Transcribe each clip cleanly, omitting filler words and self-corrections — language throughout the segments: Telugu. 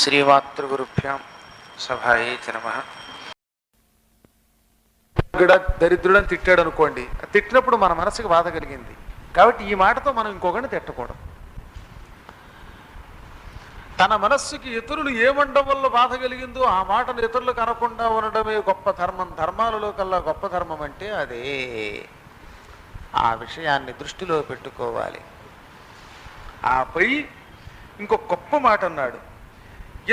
శ్రీమాతృగురుభ్యాం సభాయే నమ. దరిద్రుడని తిట్టాడు అనుకోండి, తిట్టినప్పుడు మన మనసుకు బాధ కలిగింది కాబట్టి ఈ మాటతో మనం ఇంకొకరిని తిట్టకూడదు. తన మనస్సుకి ఇతరులు ఏమండం వల్ల బాధ కలిగిందో ఆ మాటను ఇతరులకు అనకుండా ఉండడమే గొప్ప ధర్మం. ధర్మాలలో కల్లా గొప్ప ధర్మం అంటే అదే. ఆ విషయాన్ని దృష్టిలో పెట్టుకోవాలి. ఆపై ఇంకొక గొప్ప మాట అన్నాడు.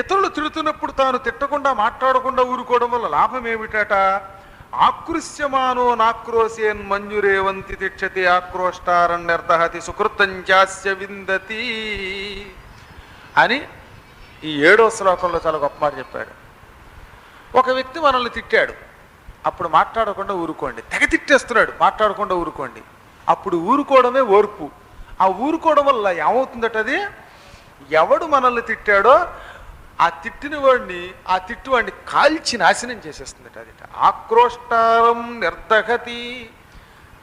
ఇతరులు తిడుతున్నప్పుడు తాను తిట్టకుండా మాట్లాడకుండా ఊరుకోవడం వల్ల లాభం ఏమిటట? ఆకృష్యమానో నాక్రోశేన్ మంజురేవంతి తిక్షతి ఆక్రోష్టారణ్యర్థహతి సుకృతంచాస్య విందతి అని ఈ 7వ శ్లోకంలో చాలా గొప్ప మాట చెప్పాడు. ఒక వ్యక్తి మనల్ని తిట్టాడు, అప్పుడు మాట్లాడకుండా ఊరుకోండి. తెగ తిట్టేస్తున్నాడు, మాట్లాడకుండా ఊరుకోండి. అప్పుడు ఊరుకోవడమే ఓర్పు. ఆ ఊరుకోవడం వల్ల ఏమవుతుందట? అది ఎవడు మనల్ని తిట్టాడో ఆ తిట్టిన వాడిని, ఆ తిట్టువాడిని కాల్చి నాశనం చేసేస్తుందట. అది ఆక్రోష్టారం నిర్దహతి.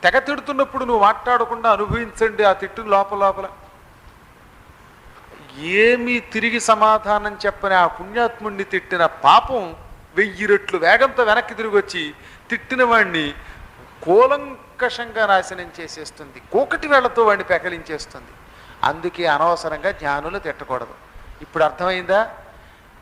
తెగ తిడుతున్నప్పుడు నువ్వు మాట్లాడకుండా అనుభవించండి ఆ తిట్టు లోపల. ఏమీ తిరిగి సమాధానం చెప్పని ఆ పుణ్యాత్ముడిని తిట్టిన పాపం 1000 రెట్లు వేగంతో వెనక్కి తిరిగి వచ్చి తిట్టిన వాడిని కూలంకషంగా నాశనం చేసేస్తుంది. కోకటి వేళ్లతో వాడిని పెకలించేస్తుంది. అందుకే అనవసరంగా జ్ఞానులు తిట్టకూడదు. ఇప్పుడు అర్థమైందా?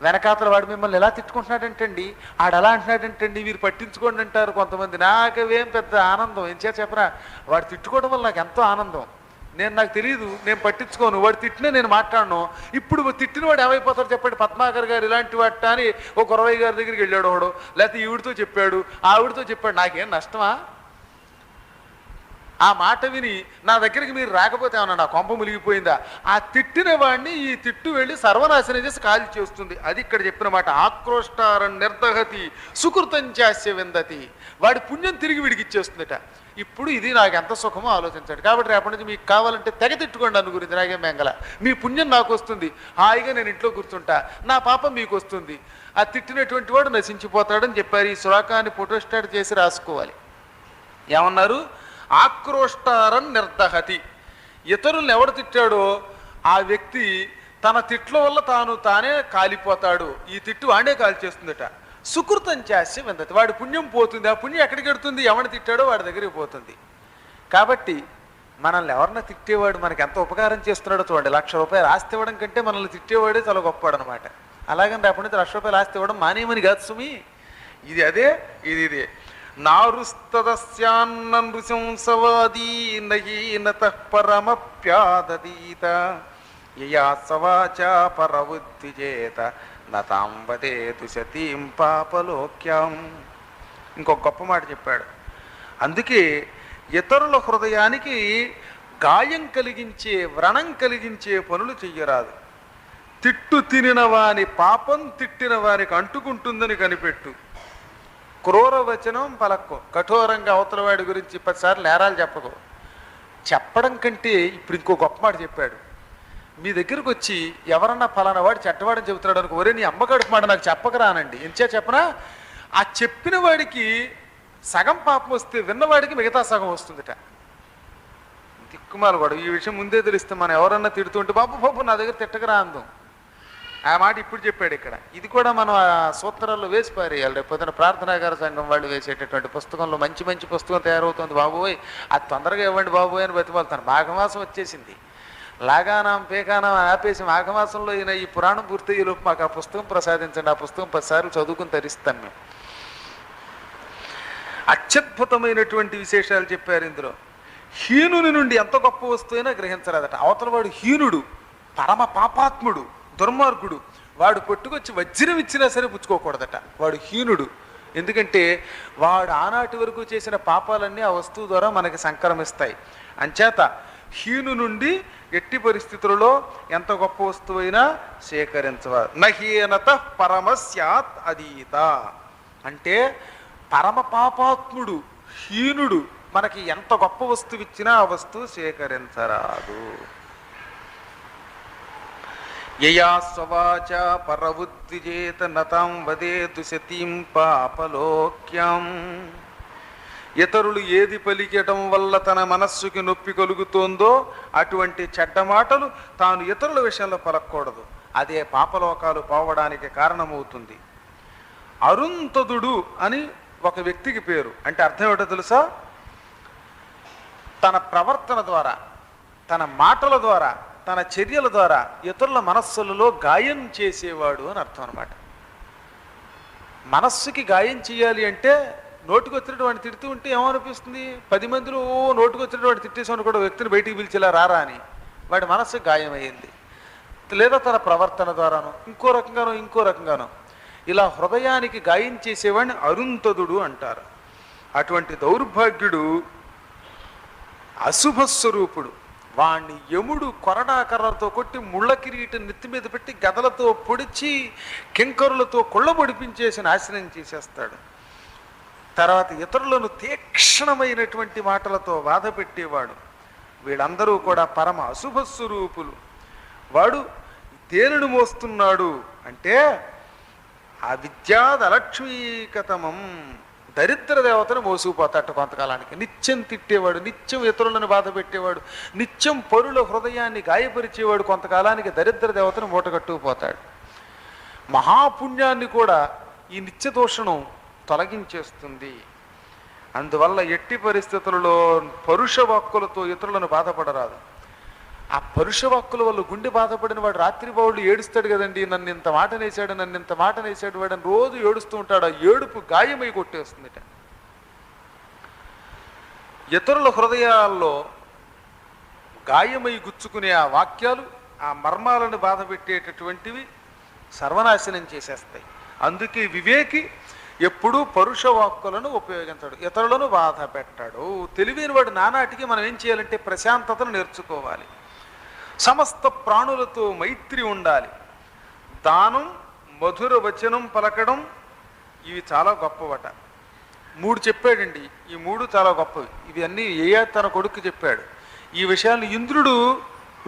వెనకాతల వాడు మిమ్మల్ని ఎలా తిట్టుకుంటున్నాడంటండి, ఆడలా అంటున్నాడంటండి, మీరు పట్టించుకోండి అంటారు కొంతమంది. నాకేం పెద్ద ఆనందం ఏం చెప్పరా? వాడు తిట్టుకోవడం వల్ల నాకు ఎంతో ఆనందం. నాకు తెలియదు, నేను పట్టించుకోను. వాడు తిట్టినా నేను మాట్లాడను. ఇప్పుడు తిట్టిన వాడు ఏమైపోతాడు చెప్పండి? పద్మాకర్ గారు ఇలాంటి వాట అని ఒక గురవయ్య గారి దగ్గరికి వెళ్ళాడు వాడు, లేకపోతే ఈవిడితో చెప్పాడు, ఆవిడితో చెప్పాడు. నాకేం నష్టమా? ఆ మాట విని నా దగ్గరికి మీరు రాకపోతే ఏమన్నా నా కొంప ములిగిపోయిందా? ఆ తిట్టిన వాడిని ఈ తిట్టు వెళ్ళి సర్వనాశనం చేసి కాల్ చేస్తుంది. అది ఇక్కడ చెప్పిన మాట. ఆక్రోష్టారం నిర్దహతి సుకృతంచాస్య విందతి. వాడి పుణ్యం తిరిగి విడిగిచ్చేస్తుందట. ఇప్పుడు ఇది నాకు ఎంత సుఖమో ఆలోచించాడు. కాబట్టి రేపటి నుంచి మీకు కావాలంటే తెగ తిట్టుకోండి అను గురించి, నాకేం మెంగల. మీ పుణ్యం నాకు వస్తుంది, హాయిగా నేను ఇంట్లో కూర్చుంటా, నా పాపం మీకు వస్తుంది. ఆ తిట్టినటువంటి వాడు నశించిపోతాడని చెప్పారు. ఈ శ్లోకాన్ని ఫోటోస్టాట్ చేసి రాసుకోవాలి. ఏమన్నారు? ఆక్రోష్టారం నిర్దహతి. ఇతరులను ఎవడు తిట్టాడో ఆ వ్యక్తి తన తిట్ల వల్ల తానే కాలిపోతాడు. ఈ తిట్టు వాడే కాల్చేస్తుందట. సుకృతం చేసి విందతి. వాడి పుణ్యం పోతుంది. ఆ పుణ్యం ఎక్కడికి వెడుతుంది? ఎవరిని తిట్టాడో వాడి దగ్గరికి పోతుంది. కాబట్టి మనల్ని ఎవరన్నా తిట్టేవాడు మనకి ఎంత ఉపకారం చేస్తున్నాడో చూడండి. 1,00,000 రూపాయలు ఆస్తి ఇవ్వడం కంటే మనల్ని తిట్టేవాడే చాలా గొప్పవాడు అనమాట. అలాగని రేపటి నుంచి 1,00,000 రూపాయలు ఆస్తి ఇవ్వడం మానేమని కాదు సుమి. ఇది అదే, ఇది ఇదే. నారుస్తదస్యాన్న నృశంసవాదీ నయీనత పరమప్యాదీత యయా సవాచా పరవుద్విజేత నతాం వదేతు సతీం పాపలోక్యాం. ఇంకొక గొప్ప మాట చెప్పాడు. అందుకే ఇతరుల హృదయానికి గాయం కలిగించే, వ్రణం కలిగించే పనులు చెయ్యరాదు. తిట్టు తినిన వాని పాపం తిట్టిన వానికి అంటుకుంటుందని కనిపెట్టు. క్రూర వచనం పలక్కో. కఠోరంగా అవతల వాడి గురించి 10 సార్లు నేరాలు చెప్పకు. చెప్పడం కంటే ఇప్పుడు ఇంకో గొప్ప మాట చెప్పాడు. మీ దగ్గరకు వచ్చి ఎవరన్నా ఫలానా వాడు చెడ్డవాడని చెబుతున్నాడు అనుకో, ఒరే నీ అమ్మగడుపు మాట నాకు చెప్పకరానండి. ఎంచే చెప్పనా? ఆ చెప్పిన వాడికి సగం పాపం వస్తే విన్నవాడికి మిగతా సగం వస్తుందిట. దిక్కుమాలు కూడా ఈ విషయం ముందే తెలిస్తే మనం ఎవరన్నా తిడుతుంటే బాబు నా దగ్గర తిట్టకరా అందం. ఆ మాట ఇప్పుడు చెప్పాడు ఇక్కడ. ఇది కూడా మనం ఆ సూత్రాల్లో వేసి పారేయాలి. రేపు పొద్దున ప్రార్థనాగార సంఘం వాళ్ళు వేసేటటువంటి పుస్తకంలో మంచి పుస్తకం తయారవుతుంది. బాబోయ్ అది తొందరగా ఇవ్వండి బాబోయ్ అని బతిమాలుతాను. మాఘమాసం వచ్చేసింది. లాగానం పేకానం ఆపేసి మాఘమాసంలో అయినా ఈ పురాణం పూర్తయ్యేలోపు మాకు ఆ పుస్తకం ప్రసాదించండి. ఆ పుస్తకం 10 సార్లు చదువుకుని తరిస్తాను మేము. అత్యద్భుతమైనటువంటి విశేషాలు చెప్పారు ఇందులో. హీనుని నుండి ఎంత గొప్ప వస్తువైనా గ్రహించరాదట. అవతల వాడు హీనుడు, పరమ పాపాత్ముడు, దుర్మార్గుడు. వాడు కొట్టుకొచ్చి వజ్రం ఇచ్చినా సరే పుచ్చుకోకూడదట. వాడు హీనుడు. ఎందుకంటే వాడు ఆనాటి వరకు చేసిన పాపాలన్నీ ఆ వస్తువు ద్వారా మనకి సంక్రమిస్తాయి. అంచేత హీను నుండి ఎట్టి పరిస్థితులలో ఎంత గొప్ప వస్తువైనా సేకరించవాలి. నహీనత పరమస్యాత్ అదీత. అంటే పరమ పాపాత్ముడు, హీనుడు మనకి ఎంత గొప్ప వస్తువు ఇచ్చినా ఆ వస్తువు సేకరించరాదు. యయా స్వవాచ పరవుద్విజేత నతాం వదేతు సతీం పాపలోక్యం. ఇతరులు ఏది పలికటం వల్ల తన మనస్సుకి నొప్పి కలుగుతోందో అటువంటి చెడ్డ మాటలు తాను ఇతరుల విషయంలో పలకూడదు. అదే పాపలోకాలు పోవడానికి కారణమవుతుంది. అరుంతదుడు అని ఒక వ్యక్తికి పేరు. అంటే అర్థం ఏమిటో తెలుసా? తన ప్రవర్తన ద్వారా, తన మాటల ద్వారా, తన చర్యల ద్వారా ఇతరుల మనస్సులలో గాయం చేసేవాడు అని అర్థం అన్నమాట. మనస్సుకి గాయం చేయాలి అంటే నోటికి వచ్చినట్టు వాడిని తిడుతూ ఉంటే ఏమనిపిస్తుంది? 10 మందిలో నోటికి వచ్చినట్టు వాడిని తిట్టేసామని కూడా వ్యక్తిని బయటికి పిలిచేలా రారా అని వాడి మనస్సు గాయమయ్యింది. లేదా తన ప్రవర్తన ద్వారానో ఇంకో రకంగానో ఇలా హృదయానికి గాయం చేసేవాడిని అరుంతదుడు అంటారు. అటువంటి దౌర్భాగ్యుడు అశుభస్వరూపుడు. వాణ్ణి యముడు కొరడాకర్రతో కొట్టి ముళ్ళ కిరీటం నెత్తి మీద పెట్టి గదలతో పొడిచి కింకరులతో కొళ్ళబొడిపించేసి నాశనం చేసేస్తాడు. తర్వాత ఇతరులను తీక్షణమైనటువంటి మాటలతో బాధ పెట్టేవాడు. వీళ్ళందరూ కూడా పరమ అశుభస్వరూపులు. వాడు దేనిని మోస్తున్నాడు అంటే అవిద్యాదలక్ష్మీకతమం, దరిద్ర దేవతను మోసుకుపోతాడు కొంతకాలానికి. నిత్యం తిట్టేవాడు, నిత్యం ఇతరులను బాధ పెట్టేవాడు, నిత్యం పరుల హృదయాన్ని గాయపరిచేవాడు కొంతకాలానికి దరిద్ర దేవతను మూటగట్టుకుపోతాడు. మహాపుణ్యాన్ని కూడా ఈ నిత్యదోషణం తొలగించేస్తుంది. అందువల్ల ఎట్టి పరిస్థితులలో పరుష వాక్కులతో ఇతరులను బాధపడరాదు. ఆ పరుష వాక్కుల వల్ల గుండె బాధపడిన వాడు రాత్రి బావుళ్ళు ఏడుస్తాడు కదండి, నన్ను ఇంత మాట నేసాడు వాడని రోజు ఏడుస్తూ ఉంటాడు. ఆ ఏడుపు గాయమై కొట్టేస్తుందిట. ఇతరుల హృదయాల్లో గాయమై గుచ్చుకునే ఆ వాక్యాలు, ఆ మర్మాలను బాధ పెట్టేటటువంటివి సర్వనాశనం చేసేస్తాయి. అందుకే వివేకి ఎప్పుడూ పరుష వాక్కులను ఉపయోగించాడు, ఇతరులను బాధ పెట్టాడు. తెలివైన వాడు నానాటికి మనం ఏం చేయాలంటే ప్రశాంతతను నేర్చుకోవాలి. సమస్త ప్రాణులతో మైత్రి ఉండాలి. దానం, మధుర వచనం పలకడం ఇవి చాలా గొప్పవట. 3 చెప్పాడండి. ఈ 3 చాలా గొప్పవి. ఇవి అన్నీ తన కొడుకు చెప్పాడు. ఈ విషయాన్ని ఇంద్రుడు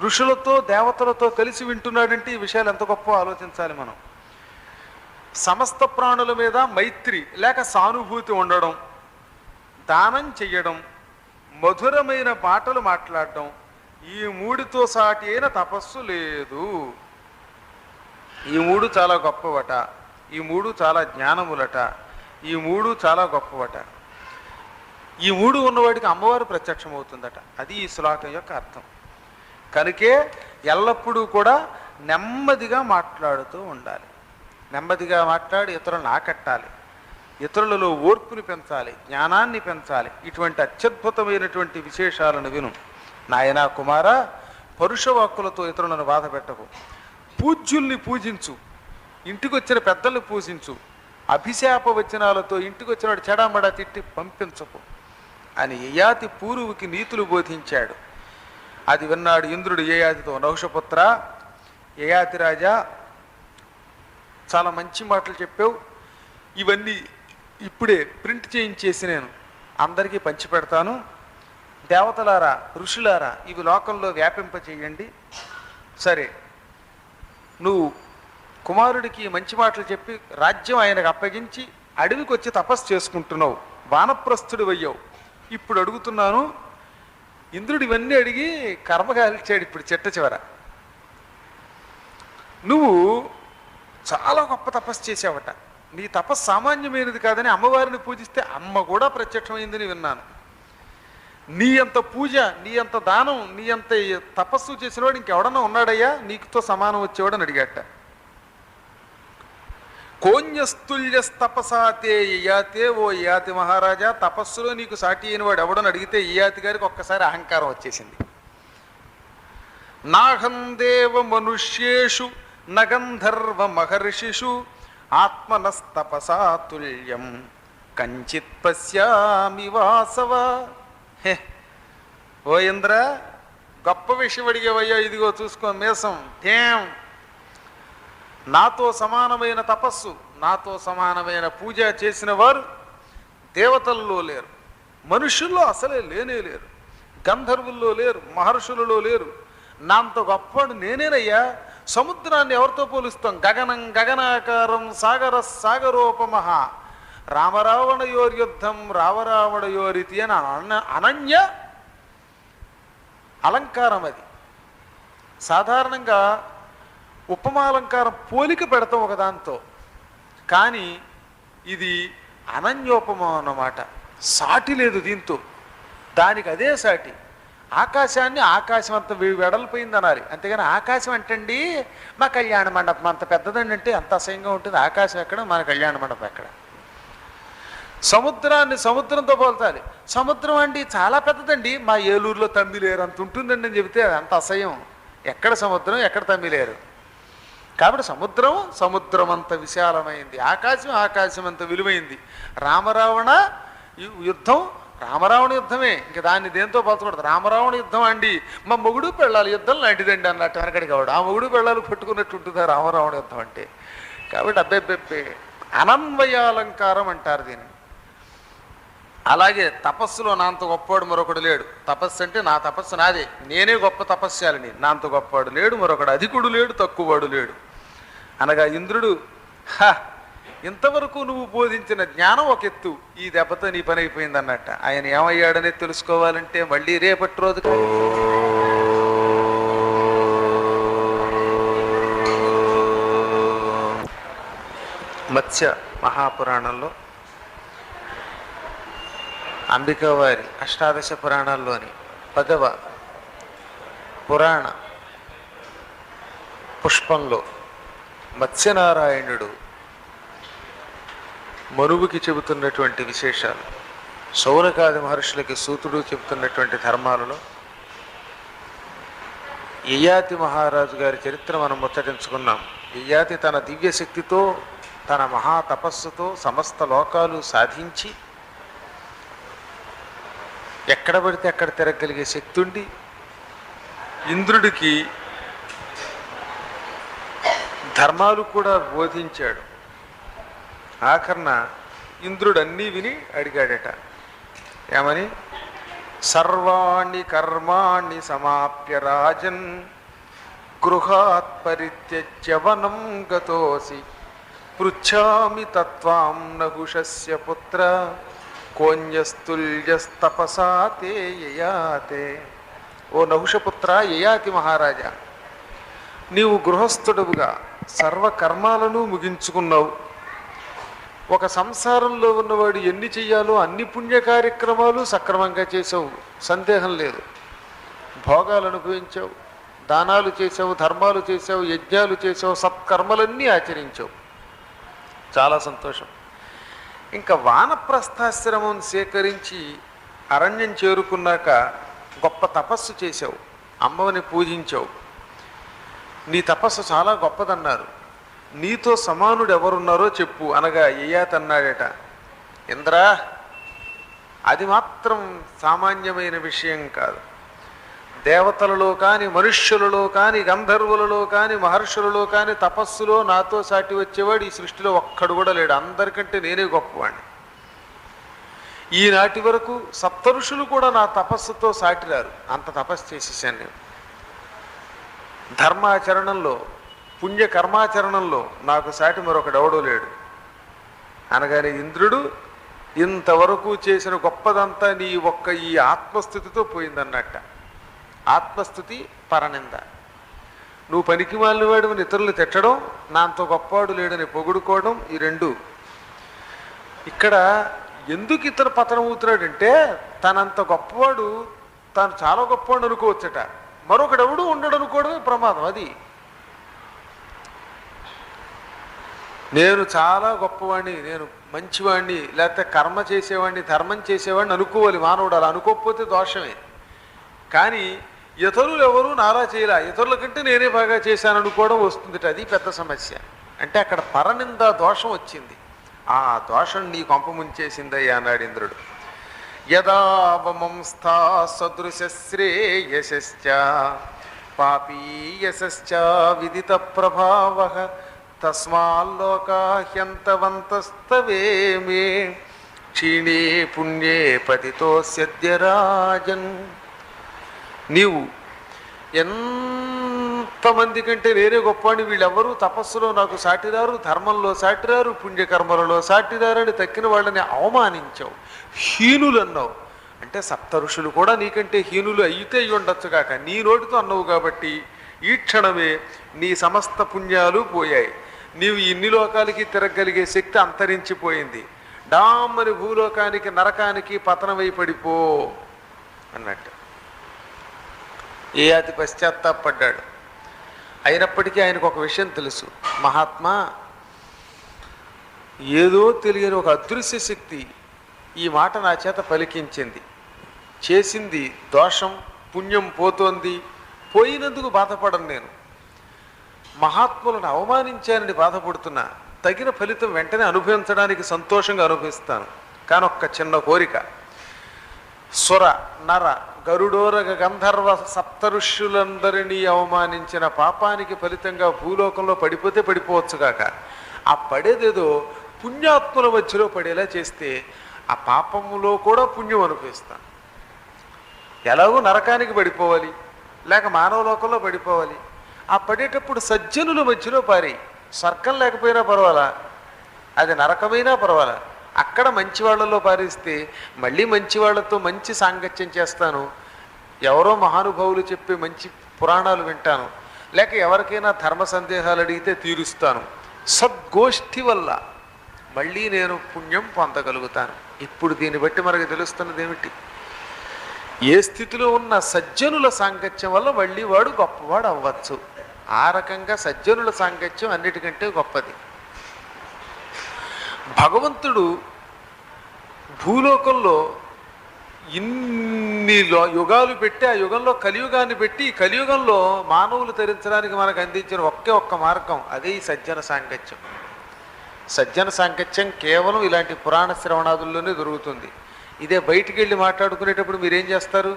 ఋషులతో దేవతలతో కలిసి వింటున్నాడంటే ఈ విషయాలు ఎంత గొప్ప ఆలోచించాలి మనం. సమస్త ప్రాణుల మీద మైత్రి లేక సానుభూతి ఉండడం, దానం చెయ్యడం, మధురమైన మాటలు మాట్లాడడం, ఈ 3తో సాటి అయిన తపస్సు లేదు. ఈ 3 చాలా గొప్పవట. ఈ 3 చాలా జ్ఞానములట. ఈ 3 చాలా గొప్పవట. ఈ 3 ఉన్నవాడికి అమ్మవారు ప్రత్యక్షమవుతుందట. అది ఈ శ్లోకం యొక్క అర్థం. కనుకే ఎల్లప్పుడూ కూడా నెమ్మదిగా మాట్లాడుతూ ఉండాలి. నెమ్మదిగా మాట్లాడి ఇతరులను ఆకట్టాలి. ఇతరులలో ఓర్పుని పెంచాలి, జ్ఞానాన్ని పెంచాలి. ఇటువంటి అత్యద్భుతమైనటువంటి విశేషాలను విను నాయనా కుమారా. పరుషవాక్కులతో ఇతరులను బాధ పెట్టకు. పూజ్యుల్ని పూజించు, ఇంటికి వచ్చిన పెద్దల్ని పూజించు. అభిశాప వచనాలతో ఇంటికి వచ్చినవాడు చెడామడా తిట్టి పంపించకు అని యయాతి పూర్వుకి నీతులు బోధించాడు. అది విన్నాడు ఇంద్రుడు యయాతితో, నహుషపుత్ర, యయాతి రాజా, చాలా మంచి మాటలు చెప్పావు. ఇవన్నీ ఇప్పుడే ప్రింట్ చేయించేసి నేను అందరికీ పంచిపెడతాను. దేవతలారా, ఋషులారా, ఇవి లోకంలో వ్యాపింపచేయండి. సరే, నువ్వు కుమారుడికి మంచి మాటలు చెప్పి రాజ్యం ఆయనకు అప్పగించి అడవికి వచ్చి తపస్సు చేసుకుంటున్నావు, వానప్రస్థుడు అయ్యావు. ఇప్పుడు అడుగుతున్నాను, ఇంద్రుడు ఇవన్నీ అడిగి కర్మగాలిచ్చాడు. ఇప్పుడు చిట్ట చివర నువ్వు చాలా గొప్ప తపస్సు చేసావట. నీ తపస్సు సామాన్యమైనది కాదని అమ్మవారిని పూజిస్తే అమ్మ కూడా ప్రత్యక్షమైందని విన్నాను. నీ అంత పూజ, నీ అంత దానం, నీ అంత తపస్సు చేసినవాడు ఇంకెవడన్నా ఉన్నాడయ్యా నీకుతో సమానం వచ్చేవాడని అడిగాట. కోన్యస్తుల్యస్తపసాతే యయాతే, ఓ యయాతి మహారాజా, తపస్సులో నీకు సాటి అయిన వాడు ఎవడని అడిగితే యయాతి గారికి ఒక్కసారి అహంకారం వచ్చేసింది. నాహం దేవ మనుష్యేషు నగంధర్వ మహర్షిషు ఆత్మనస్తపసాతుల్యం కంచిత్ పశ్యామి వాసవ. హే ఓ ఇంద్ర, గొప్ప విషయం అడిగేవయ్యా, ఇదిగో చూసుకో మీసం ఠేం. నాతో సమానమైన తపస్సు, నాతో సమానమైన పూజ చేసిన వారు దేవతల్లో లేరు, మనుషుల్లో అసలే లేనే లేరు, గంధర్వుల్లో లేరు, మహర్షులలో లేరు. నాంత గొప్పవాడు నేనేనయ్యా. సముద్రాన్ని ఎవరితో పోలుస్తాం? గగనం గగనాకారం సాగర సాగరోపమహ రామరావణయోర్యుద్ధం రావరావణయోరితి అని అనన్య అలంకారం. అది సాధారణంగా ఉపమాలంకారం పోలిక పెడతాం ఒకదాంతో, కానీ ఇది అనన్యోపమం అన్నమాట. సాటి లేదు దీంతో, దానికి అదే సాటి. ఆకాశాన్ని ఆకాశం అంత వెడల్పోయింది అనాలి, అంతేగాని ఆకాశం అంటండి మా కళ్యాణ మండపం అంత పెద్దదండి అంటే అంత అసహ్యంగా ఉంటుంది. ఆకాశం ఎక్కడ, మన కళ్యాణ మండపం ఎక్కడ? సముద్రాన్ని సముద్రంతో పోల్చాలి. సముద్రం అండి చాలా పెద్దదండి, మా ఏలూరులో తమ్మిలేరు అంత ఉంటుందండి అని చెబితే అంత అసహ్యం. ఎక్కడ సముద్రం, ఎక్కడ తమ్మిలేరు? కాబట్టి సముద్రం సముద్రం అంత విశాలమైంది, ఆకాశం ఆకాశం అంత విలువైంది. రామరావణ యుద్ధం రామరావణ యుద్ధమే, ఇంకా దాన్ని దేంతో పోల్చకూడదు. రామరావణ యుద్ధం అండి మా మొగుడు పెళ్ళాలి యుద్ధం లాంటిదండి అన్నట్టు వెనకడికి కావడం. ఆ మొగుడు పెళ్ళాలు పట్టుకున్నట్టు ఉంటుందా రామరావణ యుద్ధం అంటే? కాబట్టి అబ్బెబ్బెబ్బే అనన్వయాలంకారం అంటారు దీన్ని. అలాగే తపస్సులో నా అంత గొప్పవాడు మరొకడు లేడు. తపస్సు అంటే నా తపస్సు నాదే, నేనే గొప్ప తపస్యాలని, నా అంత గొప్పవాడు లేడు, మరొకడు అధికుడు లేడు, తక్కువవాడు లేడు అనగా ఇంద్రుడు, ఇంతవరకు నువ్వు బోధించిన జ్ఞానం ఒక ఎత్తు, ఈ దెబ్బతో నీ పని అయిపోయింది అన్నట్ట. ఆయన ఏమయ్యాడనే తెలుసుకోవాలంటే మళ్ళీ రేపటి రోజు మత్స్య మహాపురాణంలో అంబికావారి అష్టాదశ పురాణాల్లోని 10వ పురాణ పుష్పంలో మత్స్యనారాయణుడు మనువుకి చెబుతున్నటువంటి విశేషాలు, శౌనకాది మహర్షులకి సూతుడు చెబుతున్నటువంటి ధర్మాలలో యయాతి మహారాజు గారి చరిత్ర మనం ముచ్చటించుకున్నాం. యయాతి తన దివ్యశక్తితో, తన మహా తపస్సుతో సమస్త లోకాలు సాధించి ఎక్కడ పడితే అక్కడ తిరగలిగే శక్తి ఉండి ఇంద్రుడికి ధర్మాలు కూడా బోధించాడు. ఆఖరణ ఇంద్రుడు అన్నీ విని అడిగాడట, ఏమని? సర్వాణి కర్మాణి సమాప్య రాజన్ గృహాత్ పరిత్యజ్య వనం గతోసి పృచ్ఛామి తత్వాం నహుషస్య పుత్ర కోన్యస్తుల్యస్తపసా తే యయాతే. ఓ నహుషపుత్ర, యయాతి మహారాజా, నీవు గృహస్థుడుగా సర్వకర్మాలను ముగించుకున్నావు. ఒక సంసారంలో ఉన్నవాడు ఎన్ని చెయ్యాలో అన్ని పుణ్య కార్యక్రమాలు సక్రమంగా చేసావు, సందేహం లేదు. భోగాలు అనుభవించావు, దానాలు చేసావు, ధర్మాలు చేసావు, యజ్ఞాలు చేసావు, సత్కర్మలన్నీ ఆచరించావు. చాలా సంతోషం. ఇంకా వానప్రస్థాశ్రమం సేకరించి అరణ్యం చేరుకున్నాక గొప్ప తపస్సు చేసావు, అమ్మని పూజించావు. నీ తపస్సు చాలా గొప్పదన్నారు. నీతో సమానుడు ఎవరున్నారో చెప్పు అనగా యయాతి అన్నాడట, ఇంద్రా, అది మాత్రం సామాన్యమైన విషయం కాదు. దేవతలలో కానీ, మనుష్యులలో కానీ, గంధర్వులలో కానీ, మహర్షులలో కానీ తపస్సులో నాతో సాటి వచ్చేవాడు ఈ సృష్టిలో ఒక్కడు కూడా లేడు. అందరికంటే నేనే గొప్పవాడిని. ఈనాటి వరకు సప్తఋషులు కూడా నా తపస్సుతో సాటిరారు, అంత తపస్సు చేసేసాను నేను. ధర్మాచరణంలో, పుణ్యకర్మాచరణంలో నాకు సాటి మరొకడెవడో లేడు అనగానే ఇంద్రుడు, ఇంతవరకు చేసిన గొప్పదంతా నీ ఒక్క ఈ ఆత్మస్థితితో పోయిందన్నట్ట. ఆత్మస్థుతి, పరనింద. నువ్వు పనికి మాలినవాడు అని ఇతరులు తిట్టడం, నాంతో గొప్పవాడు లేడని పొగుడుకోవడం, ఈ రెండు. ఇక్కడ ఎందుకు ఇతను పతనమవుతున్నాడంటే తనంత గొప్పవాడు, తాను చాలా గొప్పవాడు అనుకోవచ్చట, మరొకడెవడు ఉండడు అనుకోవడమే ప్రమాదం. అది నేను చాలా గొప్పవాడిని, నేను మంచివాడిని, లేకపోతే కర్మ చేసేవాడిని, ధర్మం చేసేవాడిని అనుకోవాలి మానవుడు. అలా అనుకోకపోతే దోషమే. కానీ ఇతరులు ఎవరు నాలా చేయలే, ఇతరుల కంటే నేనే బాగా చేశాను అనుకోవడం వస్తుంది. అది పెద్ద సమస్య. అంటే అక్కడ పరనింద దోషం వచ్చింది. ఆ దోషం నీ కొంప ముంచేసిందయ్యా అన్నాడు ఇంద్రుడు. యదావమంస్థా సదృశ్రేయశ్చ పాపీయశ్చ విదిత ప్రభావ తస్మాల్లోకాహ్యంతవంతస్తవే మే క్షీణే పుణ్యే పతితోస్యద్య రాజన్. నీవు ఎంతమంది కంటే నేనే గొప్పవాడిని, వీళ్ళెవరూ తపస్సులో నాకు సాటిరారు, ధర్మంలో సాటిరారు, పుణ్యకర్మలలో సాటిరారని తక్కిన వాళ్ళని అవమానించావు, హీనులు అన్నావు. అంటే సప్త ఋషులు కూడా నీకంటే హీనులు అయితే అయ్యి ఉండొచ్చు కాక నీ నోటితో అన్నావు కాబట్టి ఈ క్షణమే నీ సమస్త పుణ్యాలు పోయాయి. నీవు ఇన్ని లోకాలకి తిరగలిగే శక్తి అంతరించిపోయింది. డామ్మని భూలోకానికి నరకానికి పతనమై పడిపో అన్నట్టు. యయాతి పశ్చాత్తాపడ్డాడు. అయినప్పటికీ ఆయనకు ఒక విషయం తెలుసు, మహాత్మా ఏదో తెలియని ఒక అదృశ్య శక్తి ఈ మాట నా చేత పలికించింది. చేసింది దోషం, పుణ్యం పోతోంది. పోయినందుకు బాధపడను నేను. మహాత్ములను అవమానించానని బాధపడుతున్నా. తగిన ఫలితం వెంటనే అనుభవించడానికి సంతోషంగా అనుభవిస్తాను. కానీ ఒక్క చిన్న కోరిక, సుర నర గరుడోరగ గంధర్వ సప్తఋషులందరినీ అవమానించిన పాపానికి ఫలితంగా భూలోకంలో పడిపోతే పడిపోవచ్చుగాక, ఆ పడేదేదో పుణ్యాత్ముల మధ్యలో పడేలా చేస్తే ఆ పాపములో కూడా పుణ్యం అనుభవిస్తాను. ఎలాగో నరకానికి పడిపోవాలి, లేక మానవ లోకంలో పడిపోవాలి. ఆ పడేటప్పుడు సజ్జనుల మధ్యలో పారి, స్వర్గం లేకపోయినా పర్వాలా, అది నరకమైనా పర్వాలా, అక్కడ మంచి వాళ్ళలో పారిస్తే మళ్ళీ మంచి వాళ్ళతో మంచి సాంగత్యం చేస్తాను. ఎవరో మహానుభావులు చెప్పే మంచి పురాణాలు వింటాను, లేక ఎవరికైనా ధర్మ సందేహాలు అడిగితే తీరుస్తాను. సద్గోష్ఠి వల్ల మళ్ళీ నేను పుణ్యం పొందగలుగుతాను. ఇప్పుడు దీన్ని బట్టి మనకు తెలుస్తున్నది ఏమిటి? ఏ స్థితిలో ఉన్న సజ్జనుల సాంగత్యం వల్ల మళ్ళీ వాడు గొప్పవాడు అవ్వచ్చు. ఆ రకంగా సజ్జనుల సాంగత్యం అన్నిటికంటే గొప్పది. భగవంతుడు భూలోకంలో ఇన్ని యుగాలు పెట్టి, ఆ యుగంలో కలియుగాన్ని పెట్టి, ఈ కలియుగంలో మానవులు తరించడానికి మనకు అందించిన ఒకే ఒక్క మార్గం, అదే ఈ సజ్జన సాంగత్యం. సజ్జన సాంగత్యం కేవలం ఇలాంటి పురాణ శ్రవణాదుల్లోనే దొరుకుతుంది. ఇదే బయటికి వెళ్ళి మాట్లాడుకునేటప్పుడు మీరేం చేస్తారు?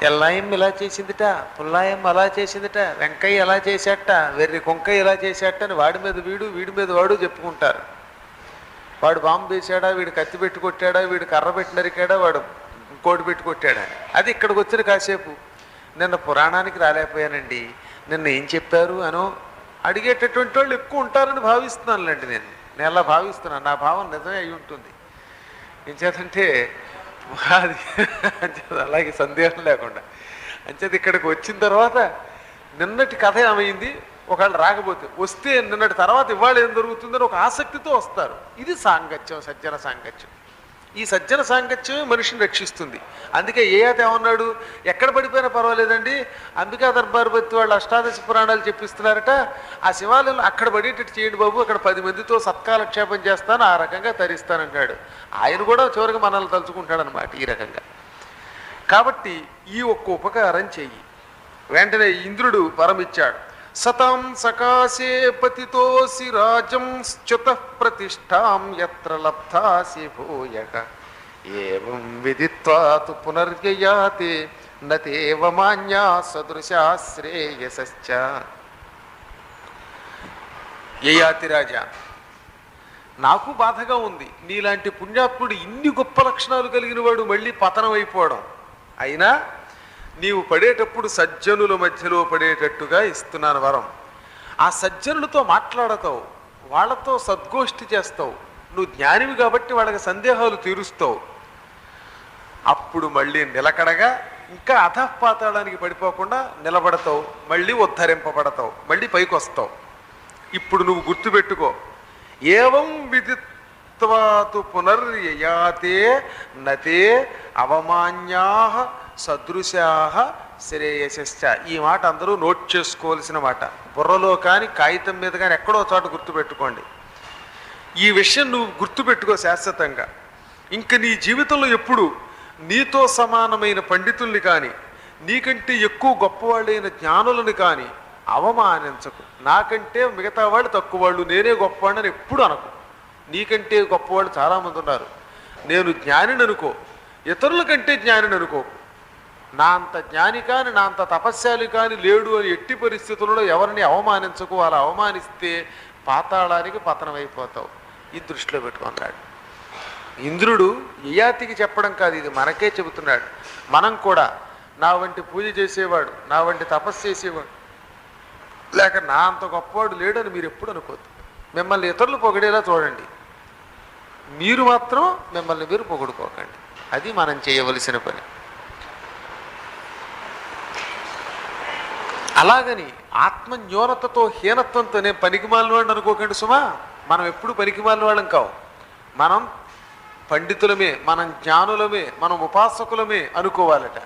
ఎల్లాయం ఇలా చేసిందిట, పుల్లాయం అలా చేసిందిట, వెంకయ్య ఎలా చేసేట, వెర్రి కొంకయ్య ఎలా చేసేట అని వాడి మీద వీడు, వీడి మీద వాడు చెప్పుకుంటారు. వాడు బాంబు వేసాడా, వీడు కత్తి పెట్టి కొట్టాడా, వీడు కర్ర పెట్టి నరికాడా, వాడు కోడి పెట్టి కొట్టాడా. అది ఇక్కడికి వచ్చిన కాసేపు నిన్న పురాణానికి రాలేకపోయానండి, నిన్న ఏం చెప్పారు అనో అడిగేటటువంటి వాళ్ళు ఎక్కువ ఉంటారని భావిస్తున్నానులేండి. నేను అలా భావిస్తున్నాను. నా భావం నిజమే అయి ఉంటుంది. ఏం చేతంటే అది అలాగే సందేహం లేకుండా అంచేది ఇక్కడికి వచ్చిన తర్వాత నిన్నటి కథ ఏమైంది, ఒకవేళ రాకపోతే వస్తే నిన్నటి తర్వాత ఇవాళ ఏం జరుగుతుందని ఒక ఆసక్తితో వస్తారు. ఇది సాంగత్యం, సజ్జన సాంగత్యం. ఈ సజ్జన సాంగత్యమే మనిషిని రక్షిస్తుంది. అందుకే యయాతి ఏమన్నాడు, ఎక్కడ పడిపోయినా పర్వాలేదండి, అంబికా దర్బారు బతి వాళ్ళు అష్టాదశ పురాణాలు చెప్పిస్తున్నారట, ఆ శివాలయంలో అక్కడ పడేటట్టు చేయండి బాబు, అక్కడ 10 మందితో సత్కాలక్షేపం చేస్తాను, ఆ రకంగా తరిస్తానంటాడు. ఆయన కూడా చివరికి మనల్ని తలుచుకుంటాడనమాట ఈ రకంగా. కాబట్టి ఈ ఒక్క ఉపకారం చెయ్యి. వెంటనే ఇంద్రుడు వరమిచ్చాడు. సతాం సకాశే పతితోసి రాజం చ్యుత ప్రతిష్టాం యత్ర లబ్ధాసి భూయక ఏవం విదిత్వా తు పునర్యయాతే నతేవ మాన్యా సదృశా శ్రేయసశ్చ. యయాతి రాజా, నాకు బాధగా ఉంది, నీలాంటి పుణ్యాత్ముడు ఇన్ని గొప్ప లక్షణాలు కలిగిన వాడు మళ్ళీ పతనం అయిపోవడం. అయినా నీవు పడేటప్పుడు సజ్జనుల మధ్యలో పడేటట్టుగా ఇస్తున్నాను వరం. ఆ సజ్జనులతో మాట్లాడతావు, వాళ్ళతో సద్గోష్ఠి చేస్తావు. నువ్వు జ్ఞానివి కాబట్టి వాళ్ళకి సందేహాలు తీరుస్తావు. అప్పుడు మళ్ళీ నిలకడగా ఇంకా అధఃపాతాళానికి పడిపోకుండా నిలబడతావు, మళ్ళీ ఉద్ధరింపబడతావు, మళ్ళీ పైకి వస్తావు. ఇప్పుడు నువ్వు గుర్తుపెట్టుకో, ఏవం విదిత్వాతు పునర్యయాతే నతే అవమాన్యా సదృశాహ శ్రేయశ్చ. ఈ మాట అందరూ నోట్ చేసుకోవాల్సిన మాట. బుర్రలో కానీ కాగితం మీద కానీ ఎక్కడో చోట గుర్తుపెట్టుకోండి. ఈ విషయం నువ్వు గుర్తుపెట్టుకో శాశ్వతంగా. ఇంక నీ జీవితంలో ఎప్పుడు నీతో సమానమైన పండితుల్ని కానీ, నీకంటే ఎక్కువ గొప్పవాళ్ళైన జ్ఞానులను కానీ అవమానించకు. నాకంటే మిగతా వాళ్ళు తక్కువ వాళ్ళు, నేనే గొప్పవాడిని ఎప్పుడు అనకు. నీకంటే గొప్పవాళ్ళు చాలామంది ఉన్నారు, నేను జ్ఞానిని అనుకో, ఇతరుల కంటే జ్ఞానిని అనుకోకు. నా అంత జ్ఞాని కానీ, నా అంత తపస్యాలు కానీ లేడు అని ఎట్టి పరిస్థితుల్లో ఎవరిని అవమానించకు. అలా అవమానిస్తే పాతాళానికి పతనమైపోతావు. ఈ దృష్టిలో పెట్టుకున్నాడు ఇంద్రుడు. యయాతికి చెప్పడం కాదు, ఇది మనకే చెబుతున్నాడు. మనం కూడా నా వంటి పూజ చేసేవాడు, నా వంటి తపస్సు చేసేవాడు, లేక నా అంత గొప్పవాడు లేడని మీరు ఎప్పుడు అనుకోద్దు. మిమ్మల్ని ఇతరులు పొగిడేలా చూడండి, మీరు మాత్రం మిమ్మల్ని మీరు పొగుడుకోకండి. అది మనం చేయవలసిన పని. అలాగని ఆత్మన్యూనతతో హీనత్వంతో నేను పనికిమాలిన వాడిని అనుకోకండి సుమా. మనం ఎప్పుడు పనికిమాలిన వాళ్ళం కావు. మనం పండితులమే, మనం జ్ఞానులమే, మనం ఉపాసకులమే అనుకోవాలట.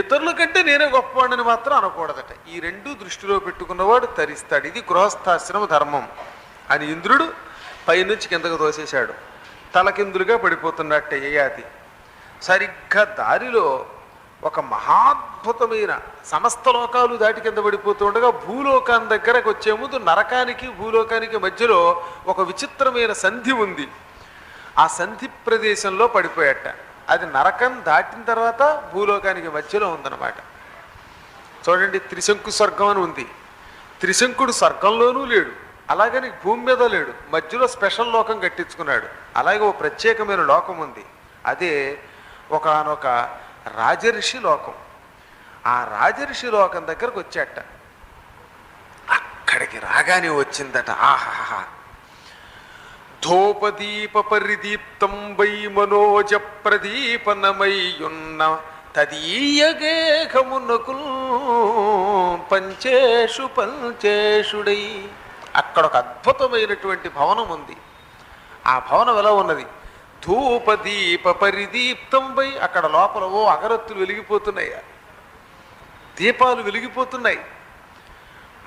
ఇతరుల కంటే నేనే గొప్పవాడిని మాత్రం అనకూడదట. ఈ రెండు దృష్టిలో పెట్టుకున్నవాడు తరిస్తాడు. ఇది గృహస్థాశ్రమ ధర్మం అని ఇంద్రుడు పైనుంచి కిందకు తోసేశాడు. తలకిందులుగా పడిపోతున్నట్టే యయాతి. సరిగ్గా దారిలో ఒక మహాద్భుతమైన సమస్త లోకాలు దాటి కింద పడిపోతూ ఉండగా భూలోకాన్ని దగ్గరకు వచ్చే ముందు నరకానికి భూలోకానికి మధ్యలో ఒక విచిత్రమైన సంధి ఉంది. ఆ సంధి ప్రదేశంలో పడిపోయాట. అది నరకం దాటిన తర్వాత భూలోకానికి మధ్యలో ఉందన్నమాట. చూడండి, త్రిశంకు స్వర్గం అని ఉంది. త్రిశంకుడు స్వర్గంలోనూ లేడు, అలాగని భూమి మీద లేడు, మధ్యలో స్పెషల్ లోకం కట్టించుకున్నాడు. అలాగే ఓ ప్రత్యేకమైన లోకం ఉంది. అదే ఒకానొక రాజర్షి లోకం. ఆ రాజర్షి లోకం దగ్గరకు వచ్చాట. అక్కడికి రాగానే వచ్చిందట, ఆహాహా, ధూపదీప పరిదీప్తం వై మనోజ ప్రదీపనమయ్యున్న తదీయగేహమునకు పంచేషు పంచేషుడై. అక్కడ ఒక అద్భుతమైనటువంటి భవనం ఉంది. ఆ భవనం ఎలా ఉన్నది? ధూపదీప పరిదీప్తం వై. అక్కడ లోపల ఓ అగరత్తులు వెలిగిపోతున్నాయి, దీపాలు వెలిగిపోతున్నాయి.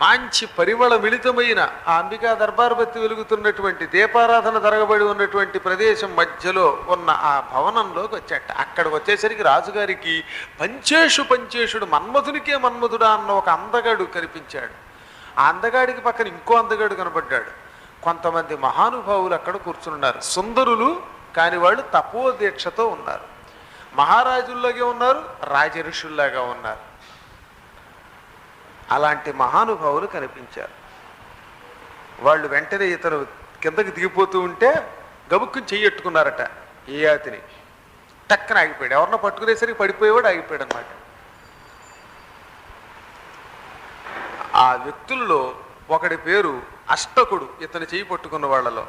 మంచి పరిమళ మిళితమైన ఆ అంబికా దర్బార్ బత్తి వెలుగుతున్నటువంటి దీపారాధన జరగబడి ఉన్నటువంటి ప్రదేశం మధ్యలో ఉన్న ఆ భవనంలోకి వచ్చాట. అక్కడికి వచ్చేసరికి రాజుగారికి పంచేషుడు, మన్మధునికే మన్మధుడా అన్న ఒక అందగాడు కనిపించాడు. ఆ అందగాడికి పక్కన ఇంకో అందగాడు కనబడ్డాడు. కొంతమంది మహానుభావులు అక్కడ కూర్చున్నారు. సుందరులు కాని వాళ్ళు తపోదీక్షతో ఉన్నారు. మహారాజుల్లాగే ఉన్నారు, రాజఋషుల్లాగా ఉన్నారు. అలాంటి మహానుభావులు కనిపించారు. వాళ్ళు వెంటనే ఇతను కిందకి దిగిపోతూ ఉంటే గబుక్కుని చెయ్యట్టుకున్నారట యయాతిని. టక్కన ఆగిపోయాడు. ఎవరన్నా పట్టుకునేసరికి పడిపోయేవాడు, ఆగిపోయాడు అన్నమాట. ఆ వ్యక్తుల్లో ఒకడి పేరు అష్టకుడు, ఇతను చెయ్యి పట్టుకున్న వాళ్ళలో.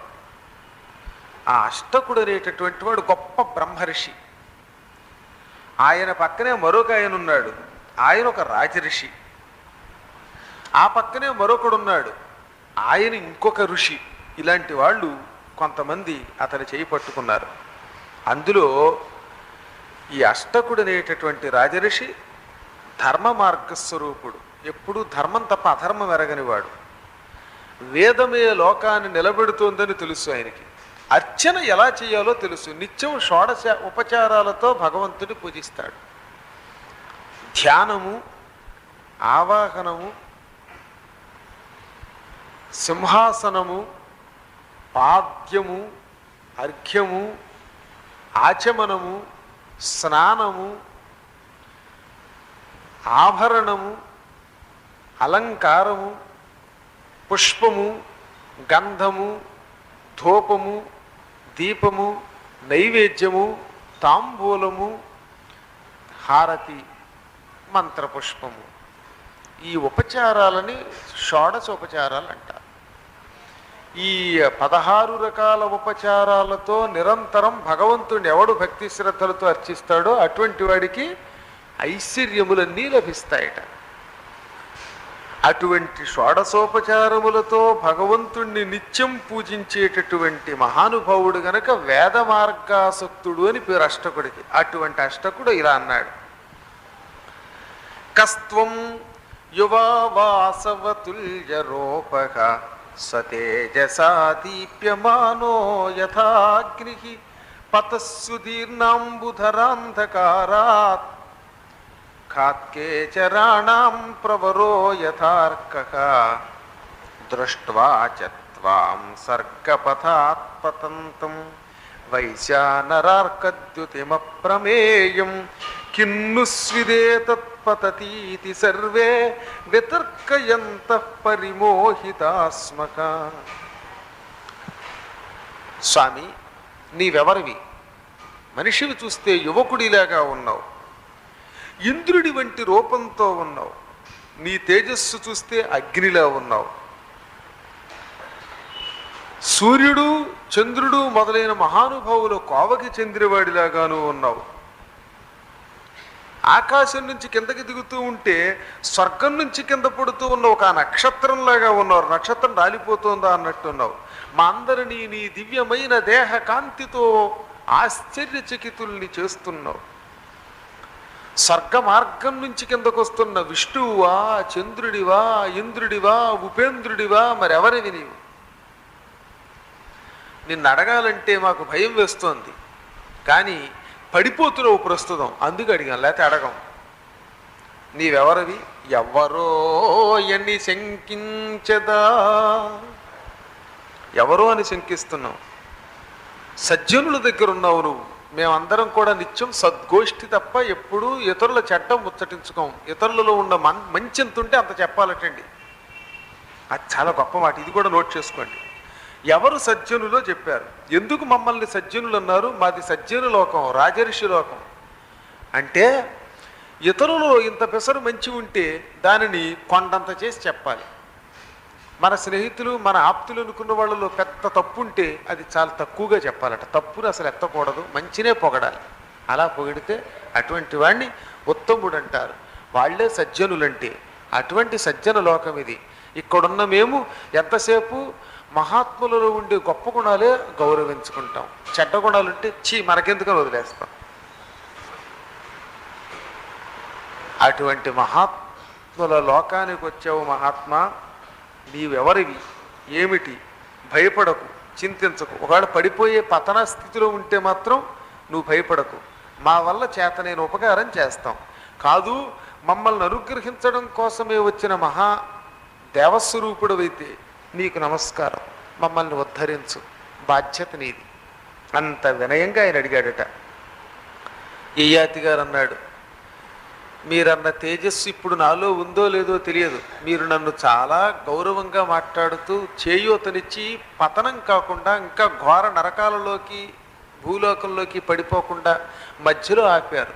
ఆ అష్టకుడు అనేటటువంటి వాడు గొప్ప బ్రహ్మర్షి. ఆయన పక్కనే మరొక ఆయన ఉన్నాడు, ఆయన ఒక రాజఋషి. ఆ పక్కనే మరొకడు ఉన్నాడు, ఆయన ఇంకొక ఋషి. ఇలాంటి వాళ్ళు కొంతమంది అతని చేయి పట్టుకున్నారు. అందులో ఈ అష్టకుడు అనేటటువంటి రాజఋషి ధర్మ మార్గస్వరూపుడు. ఎప్పుడూ ధర్మం తప్ప అధర్మం ఎరగనివాడు. వేదమే లోకాన్ని నిలబెడుతోందని తెలుసు ఆయనకి. అర్చన ఎలా చేయాలో తెలుసు. నిత్యం షోడశ ఉపచారాలతో భగవంతుని పూజిస్తాడు. ధ్యానము, ఆవాహనము, సింహాసనము, పాద్యము, అర్ఘ్యము, ఆచమనము, స్నానము, ఆభరణము, అలంకారము, పుష్పము, గంధము, ధూపము, దీపము, నైవేద్యము, తాంబూలము, హారతి, మంత్రపుష్పము. ఈ ఉపచారాలని షోడశోపచారాలు అంటారు. ఈ 16 రకాల ఉపచారాలతో నిరంతరం భగవంతుడిని ఎవడు భక్తి శ్రద్ధలతో అర్చిస్తాడో అటువంటి వాడికి ఐశ్వర్యములన్నీ లభిస్తాయట. అటువంటి షోడశోపచారములతో భగవంతుణ్ణి నిత్యం పూజించేటటువంటి మహానుభావుడు గనక వేద మార్గాసక్తుడు అని పేరు అష్టకుడికి. అటువంటి అష్టకుడు ఇలా అన్నాడు, కస్త్వం యువా వాసవతుల్య రూపః సతేజసా దీప్యమానో యథాగ్నిః పతస్సుదీర్ణాంబుధరాంధకారాత్ ఖాత్కేచరాణాం ప్రవరో యథార్కః దృష్ట్వా చ త్వాం సర్గపథాత్ పతంతం వైశానరార్కద్యుతిమప్రమేయం కిన్ను స్విదేతత్పతతీతి సర్వే వితర్కయంతః పరిమోహితాస్మక. స్వామి, నీవెవరివి? మనిషిని చూస్తే యువకుడిలాగా ఉన్నావు, ఇంద్రుడి వంటి రూపంతో ఉన్నావు, నీ తేజస్సు చూస్తే అగ్నిలా ఉన్నావు, సూర్యుడు చంద్రుడు మొదలైన మహానుభావులు కోవకి చెందినవాడిలాగాను ఉన్నావు. ఆకాశం నుంచి కిందకి దిగుతూ ఉంటే స్వర్గం నుంచి కింద పడుతూ ఉన్న ఒక నక్షత్రంలాగా ఉన్నారు. నక్షత్రం రాలిపోతుందా అన్నట్టున్నావు. మా అందరినీ నీ దివ్యమైన దేహ కాంతితో ఆశ్చర్యచకితుల్ని చేస్తున్నావు. స్వర్గ మార్గం నుంచి కిందకు వస్తున్న విష్ణువువా, చంద్రుడివా, ఇంద్రుడివా, ఉపేంద్రుడివా, మరెవరివి నీవు? నిన్ను అడగాలంటే మాకు భయం వేస్తోంది, కానీ పడిపోతున్నావు ప్రస్తుతం, అందుకు అడిగాం, లేకపోతే అడగం. నీవెవరివి? ఎవరో ఎన్ని శంకించదా, ఎవరో అని శంకిస్తున్నావు. సజ్జనుల దగ్గర ఉన్నావు నువ్వు. మేమందరం కూడా నిత్యం సద్గోష్ఠి తప్ప ఎప్పుడూ ఇతరుల చెడ్డం ముచ్చటించుకోం. ఇతరులలో ఉన్న మంచి ఎంత ఉంటే అంత చెప్పాలటండి. అది చాలా గొప్ప మాట, ఇది కూడా నోట్ చేసుకోండి. ఎవరు సజ్జనులో చెప్పారు. ఎందుకు మమ్మల్ని సజ్జనులు అన్నారు? మాది సజ్జను లోకం, రాజర్షి లోకం. అంటే ఇతరులలో ఇంత పెసరు మంచి ఉంటే దానిని కొండంత చేసి చెప్పాలి. మన స్నేహితులు, మన ఆప్తులు అనుకున్న వాళ్ళలో పెద్ద తప్పు ఉంటే అది చాలా తక్కువగా చెప్పాలట. తప్పును అసలు ఎత్తకూడదు, మంచినే పొగడాలి. అలా పొగిడితే అటువంటి వాడిని ఉత్తముడు అంటారు. వాళ్ళే సజ్జనులంటే. అటువంటి సజ్జన లోకం ఇది. ఇక్కడున్న మేము ఎంతసేపు మహాత్ములలో ఉండే గొప్ప గుణాలే గౌరవించుకుంటాం. చెడ్డ గుణాలు ఉంటే మనకెందుకని వదిలేస్తాం. అటువంటి మహాత్ముల లోకానికి వచ్చావు మహాత్మా. నీవెవరివి, ఏమిటి? భయపడకు, చింతించకు. ఒకవేళ పడిపోయే పతన స్థితిలో ఉంటే మాత్రం నువ్వు భయపడకు. మా వల్ల చేత నేను ఉపకారం చేస్తాం. కాదు, మమ్మల్ని అనుగ్రహించడం కోసమే వచ్చిన మహా దేవస్వరూపుడవైతే నీకు నమస్కారం, మమ్మల్ని ఉద్ధరించు, బాధ్యత నీది. అంత వినయంగా ఆయన అడిగాడట. యయాతి గారు అన్నాడు, మీరన్న తేజస్సు ఇప్పుడు నాలో ఉందో లేదో తెలియదు. మీరు నన్ను చాలా గౌరవంగా మాట్లాడుతూ చేయూతనిచ్చి పతనం కాకుండా ఇంకా ఘోర నరకాలలోకి, భూలోకంలోకి పడిపోకుండా మధ్యలో ఆపారు.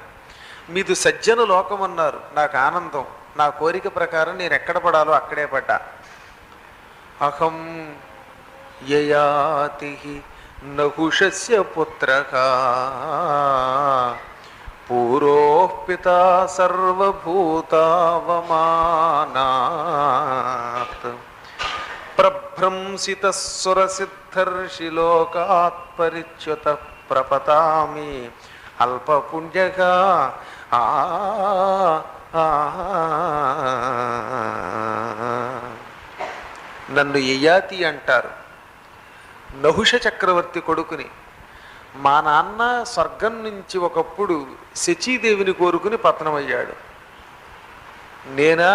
మీది సజ్జన లోకం అన్నారు. నాకు ఆనందం. నా కోరిక ప్రకారం నేను ఎక్కడ పడాలో అక్కడే పడ్డా. అహం యయాతి నహుషస్య పుత్రః పూరోఃపితా సర్వభూతావమానాత్ ప్రభ్రంసితః సురసిద్ధర్షి లోకాత్ పరిచ్యుతః ప్రపతామి అల్పపుణ్యః నన్ను యయాతి అంటారు. నహుష చక్రవర్తి కొడుకుని. మా నాన్న స్వర్గం నుంచి ఒకప్పుడు శచీదేవిని కోరుకుని పతనమయ్యాడు. నేనా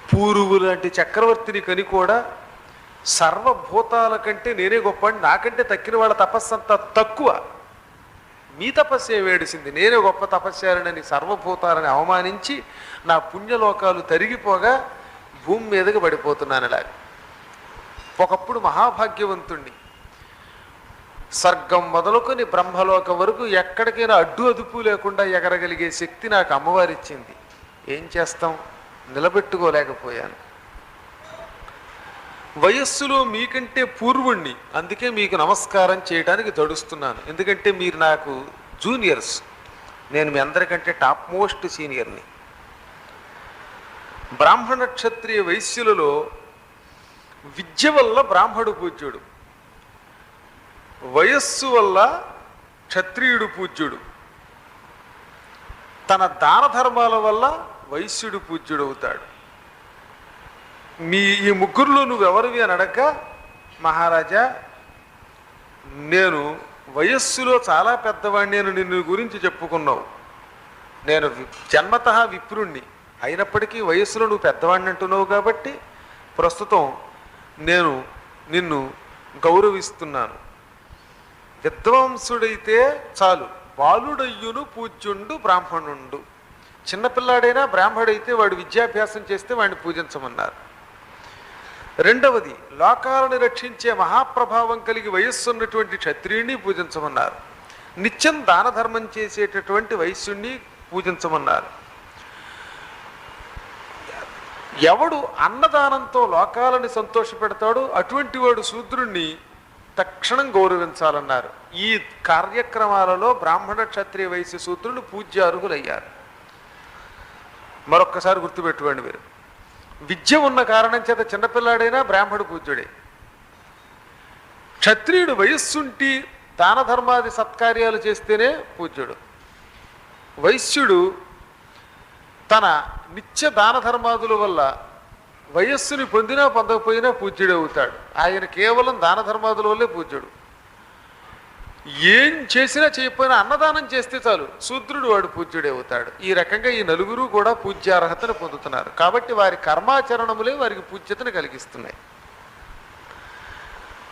పూరువు లాంటి చక్రవర్తిని కని కూడా సర్వభూతాల కంటే నేనే గొప్ప, నాకంటే తక్కిన వాళ్ళ తపస్సు అంతా తక్కువ, మీ తపస్సే వేడిసింది, నేనే గొప్ప తపస్యారనని సర్వభూతాలని అవమానించి నా పుణ్యలోకాలు తరిగిపోగా భూమి మీదకి పడిపోతున్నాను. ఇలాగ ఒకప్పుడు మహాభాగ్యవంతుణ్ణి. స్వర్గం మొదలుకొని బ్రహ్మలోకం వరకు ఎక్కడికైనా అడ్డు అదుపు లేకుండా ఎగరగలిగే శక్తి నాకు అమ్మవారిచ్చింది. ఏం చేస్తాం, నిలబెట్టుకోలేకపోయాను. వయస్సులో మీకంటే పూర్వుణ్ణి, అందుకే మీకు నమస్కారం చేయడానికి తడుస్తున్నాను. ఎందుకంటే మీరు నాకు జూనియర్స్, నేను మీ అందరికంటే టాప్ మోస్ట్ సీనియర్ని. బ్రాహ్మణ క్షత్రియ వైశ్యులలో విద్య వల్ల బ్రాహ్మడు పూజ్యుడు, వయస్సు వల్ల క్షత్రియుడు పూజ్యుడు, తన దాన ధర్మాల వల్ల వైశ్యుడు పూజ్యుడు అవుతాడు. ఈ ముగ్గురులో నువ్వెవరివి అని అడగ, మహారాజా నేను వయస్సులో చాలా పెద్దవాడిని, నేను నిన్ను గురించి చెప్పుకున్నావు. నేను జన్మతః విప్రుణ్ణి అయినప్పటికీ వయస్సులో నువ్వు పెద్దవాడిని అంటున్నావు కాబట్టి ప్రస్తుతం నేను నిన్ను గౌరవిస్తున్నాను. విద్వాంసుడైతే చాలు, బాలుడయ్యును పూజ్యుండు బ్రాహ్మణుండు. చిన్నపిల్లాడైనా బ్రాహ్మడైతే వాడు విద్యాభ్యాసం చేస్తే వాడిని పూజించమన్నారు. రెండవది, లోకాలను రక్షించే మహాప్రభావం కలిగి వయస్సున్నటువంటి క్షత్రియుణ్ణి పూజించమన్నారు. నిత్యం దాన ధర్మం చేసేటటువంటి వైశ్యుణ్ణి పూజించమన్నారు. ఎవడు అన్నదానంతో లోకాలని సంతోషపెడతాడో అటువంటి వాడు శూద్రుణ్ణి తక్షణం గౌరవించాలన్నారు. ఈ కార్యక్రమాలలో బ్రాహ్మణ క్షత్రియ వైశ్య శూద్రులు పూజ్యార్హులయ్యారు. మరొక్కసారి గుర్తుపెట్టుకోండి మీరు. విద్య ఉన్న కారణం చేత చిన్నపిల్లాడైనా బ్రాహ్మడు పూజ్యుడే. క్షత్రియుడు వయస్సుంటి దాన ధర్మాది సత్కార్యాలు చేస్తేనే పూజ్యుడు. వైశ్యుడు తన నిత్య దాన ధర్మాదుల వల్ల వయస్సుని పొందినా పొందకపోయినా పూజ్యుడే అవుతాడు. ఆయన కేవలం దాన ధర్మాదుల వల్లే పూజ్యుడు. ఏం చేసినా చేయకపోయినా అన్నదానం చేస్తే చాలు శూద్రుడు వాడు పూజ్యుడే అవుతాడు. ఈ రకంగా ఈ నలుగురు కూడా పూజ్యార్హతను పొందుతున్నారు. కాబట్టి వారి కర్మాచరణములే వారికి పూజ్యతను కలిగిస్తున్నాయి.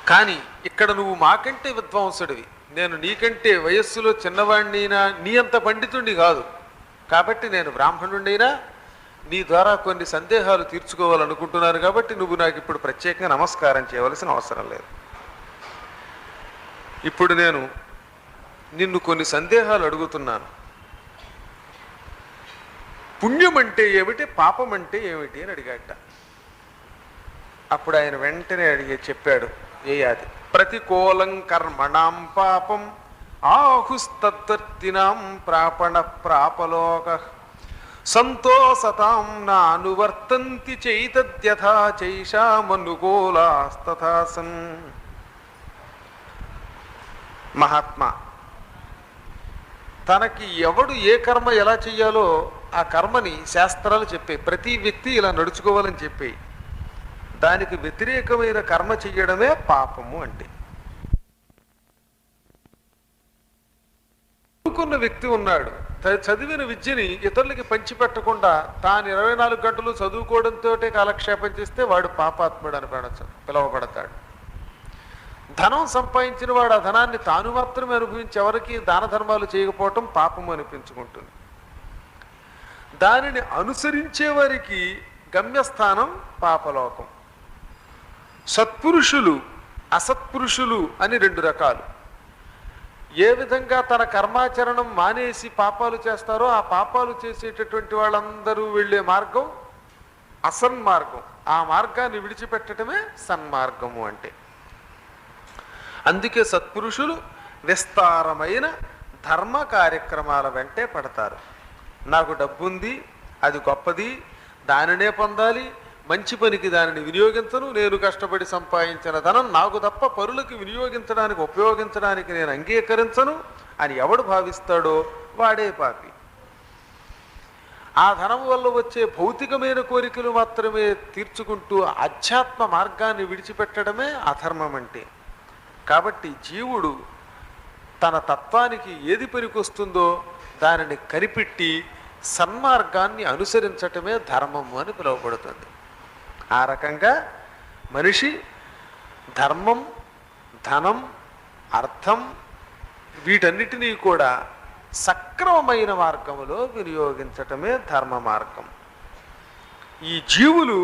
కానీ ఇక్కడ నువ్వు మాకంటే విద్వాంసుడివి, నేను నీకంటే వయస్సులో చిన్నవాడినైనా నీ అంత పండితుడిని కాదు, కాబట్టి నేను బ్రాహ్మణుడినైనా నీ ద్వారా కొన్ని సందేహాలు తీర్చుకోవాలనుకుంటున్నాను, కాబట్టి నువ్వు నాకు ఇప్పుడు ప్రత్యేకంగా నమస్కారం చేయవలసిన అవసరం లేదు. ఇప్పుడు నేను నిన్ను కొన్ని సందేహాలు అడుగుతున్నాను. పుణ్యం అంటే ఏమిటి, పాపం అంటే ఏమిటి అని అడిగాట. అప్పుడు ఆయన వెంటనే చెప్పాడు ఏయాది. ప్రతికూలం కర్మణాం పాపం ఆహుస్తద్వర్తినాం ప్రాపణ ప్రాపలోక సంతోషతాం నానువర్తంతి చైతద్యథా చైషామనుకూలాస్తథాసన్. మహాత్మా, తనకి ఎవడు ఏ కర్మ ఎలా చెయ్యాలో ఆ కర్మని శాస్త్రాలు చెప్పాయి. ప్రతి వ్యక్తి ఇలా నడుచుకోవాలని చెప్పాయి. దానికి వ్యతిరేకమైన కర్మ చెయ్యడమే పాపము అంటే. చదువుకున్న వ్యక్తి ఉన్నాడు, చదివిన విద్యని ఇతరులకి పంచిపెట్టకుండా తాను 24 గంటలు చదువుకోవడంతో కాలక్షేపం చేస్తే వాడు పాపాత్ముడు అని పిలువబడతాడు. ధనం సంపాదించిన వాడు ఆ ధనాన్ని తాను మాత్రమే అనుభవించి ఎవరికి దాన ధర్మాలు చేయకపోవటం పాపము అనిపించుకుంటుంది. దానిని అనుసరించే వారికి గమ్యస్థానం పాపలోకం. సత్పురుషులు అసత్పురుషులు అని 2 రకాలు. ఏ విధంగా తన కర్మాచరణం మానేసి పాపాలు చేస్తారో ఆ పాపాలు చేసేటటువంటి వాళ్ళందరూ వెళ్ళే మార్గం అసన్మార్గం. ఆ మార్గాన్ని విడిచిపెట్టడమే సన్మార్గము అంటే. అందుకే సత్పురుషులు విస్తారమైన ధర్మ కార్యక్రమాల వెంటే పడతారు. నాకు డబ్బుంది, అది గొప్పది, దానినే పొందాలి, మంచి పనికి దానిని వినియోగించను, నేను కష్టపడి సంపాదించిన ధనం నాకు తప్ప పరులకు వినియోగించడానికి ఉపయోగించడానికి నేను అంగీకరించను అని ఎవడు భావిస్తాడో వాడే పాపి. ఆ ధనం వల్ల వచ్చే భౌతికమైన కోరికలు మాత్రమే తీర్చుకుంటూ ఆధ్యాత్మ మార్గాన్ని విడిచిపెట్టడమే అధర్మం అంటే. కాబట్టి జీవుడు తన తత్వానికి ఏది పనికొస్తుందో దానిని కనిపెట్టి సన్మార్గాన్ని అనుసరించటమే ధర్మము అని పిలువబడుతుంది. ఆ రకంగా మనిషి ధర్మం, ధనం, అర్థం వీటన్నిటినీ కూడా సక్రమమైన మార్గములో వినియోగించటమే ధర్మ మార్గం. ఈ జీవులు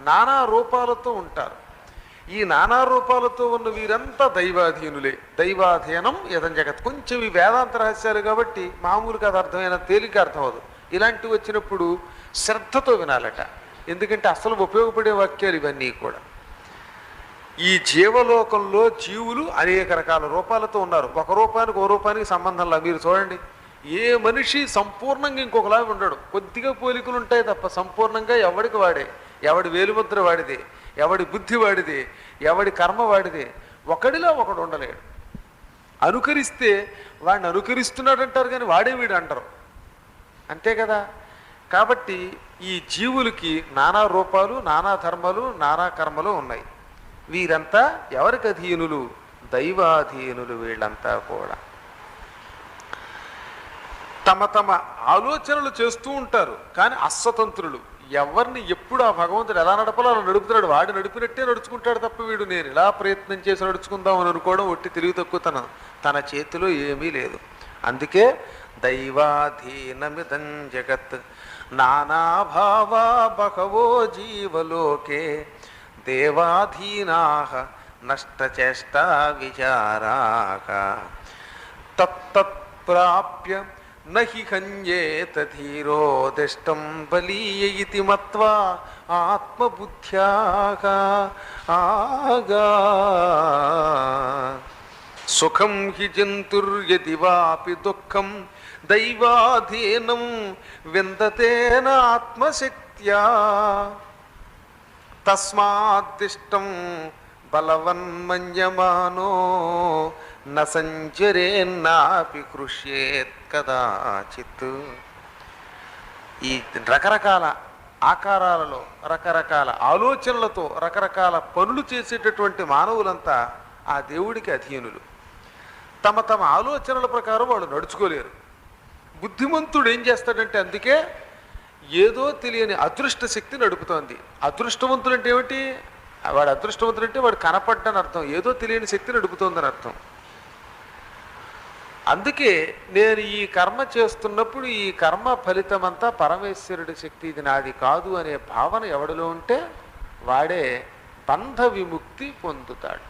నానా రూపాలతో ఉంటారు. ఈ నానా రూపాలతో ఉన్న వీరంతా దైవాధీనులే. దైవాధీనం యదం జగత్. కొంచెం ఈ వేదాంత రహస్యాలు కాబట్టి మామూలుగా అది అర్థమైన తేలిక అర్థం అవదు. ఇలాంటివి వచ్చినప్పుడు శ్రద్ధతో వినాలట. ఎందుకంటే అసలు ఉపయోగపడే వాక్యాలు ఇవన్నీ కూడా. ఈ జీవలోకంలో జీవులు అనేక రకాల రూపాలతో ఉన్నారు. ఒక రూపానికి ఓ రూపానికి సంబంధంలా. మీరు చూడండి, ఏ మనిషి సంపూర్ణంగా ఇంకొకలా ఉండడు. కొద్దిగా పోలికలు ఉంటాయి తప్ప సంపూర్ణంగా ఎవడికి వాడే. ఎవడి వేలుముద్ర వాడిదే, ఎవడి బుద్ధి వాడిదే, ఎవడి కర్మ వాడిదే. ఒకడిలో ఒకడు ఉండలేడు. అనుకరిస్తే వాడిని అనుకరిస్తున్నాడు అంటారు, కానీ వాడే వీడు అంటారు. అంతే కదా. కాబట్టి ఈ జీవులకి నానా రూపాలు, నానా ధర్మాలు, నానా కర్మలు ఉన్నాయి. వీరంతా ఎవరికి అధీనులు? దైవాధీనులు. వీళ్ళంతా కూడా తమ తమ ఆలోచనలు చేస్తూ ఉంటారు, కానీ అస్వతంత్రులు. ఎవరిని ఎప్పుడు ఆ భగవంతుడు ఎలా నడపాలో అలా నడుపుతున్నాడు. వాడు నడిపినట్టే నడుచుకుంటాడు తప్ప వీడు నేను ఇలా ప్రయత్నం చేసి నడుచుకుందాం అని అనుకోవడం ఒట్టి తెలివి తక్కువ. తన చేతిలో ఏమీ లేదు. అందుకే దైవాధీనమిదం జగత్ నానాభావా బహవో జీవలోకే దేవాధీనాః నష్టచేష్టా విచారాః తత్తత్ప్రాప్య నహి హన్యేత ధీరో దిష్టం బలీయ ఇతి మత్వా ఆత్మబుద్ధ్యాః ఆగా. సుఖం హి జంతుర్యది వాపి దుఃఖం దైవాధీనం విందతేన ఆత్మశక్త్యా తస్మాద్దిష్టం బలవన్మన్యమానో న సంచరేన్నాపి కృష్యేత్ కదాచిత్. ఈ రకరకాల ఆకారాలలో రకరకాల ఆలోచనలతో రకరకాల పనులు చేసేటటువంటి మానవులంతా ఆ దేవుడికి అధీనులు. తమ తమ ఆలోచనల ప్రకారం వాళ్ళు నడుచుకోలేరు. బుద్ధిమంతుడు ఏం చేస్తాడంటే, అందుకే ఏదో తెలియని అదృష్ట శక్తి నడుపుతోంది. అదృష్టవంతుడు అంటే ఏమిటి? వాడు అదృష్టవంతుడు అంటే వాడు కనపడ్డని అర్థం, ఏదో తెలియని శక్తి నడుపుతోందని అర్థం. అందుకే నేను ఈ కర్మ చేస్తున్నప్పుడు ఈ కర్మ ఫలితమంతా పరమేశ్వరుడి శక్తి, ఇది నాది కాదు అనే భావన ఎవడిలో ఉంటే వాడే బంధ విముక్తి పొందుతాడు.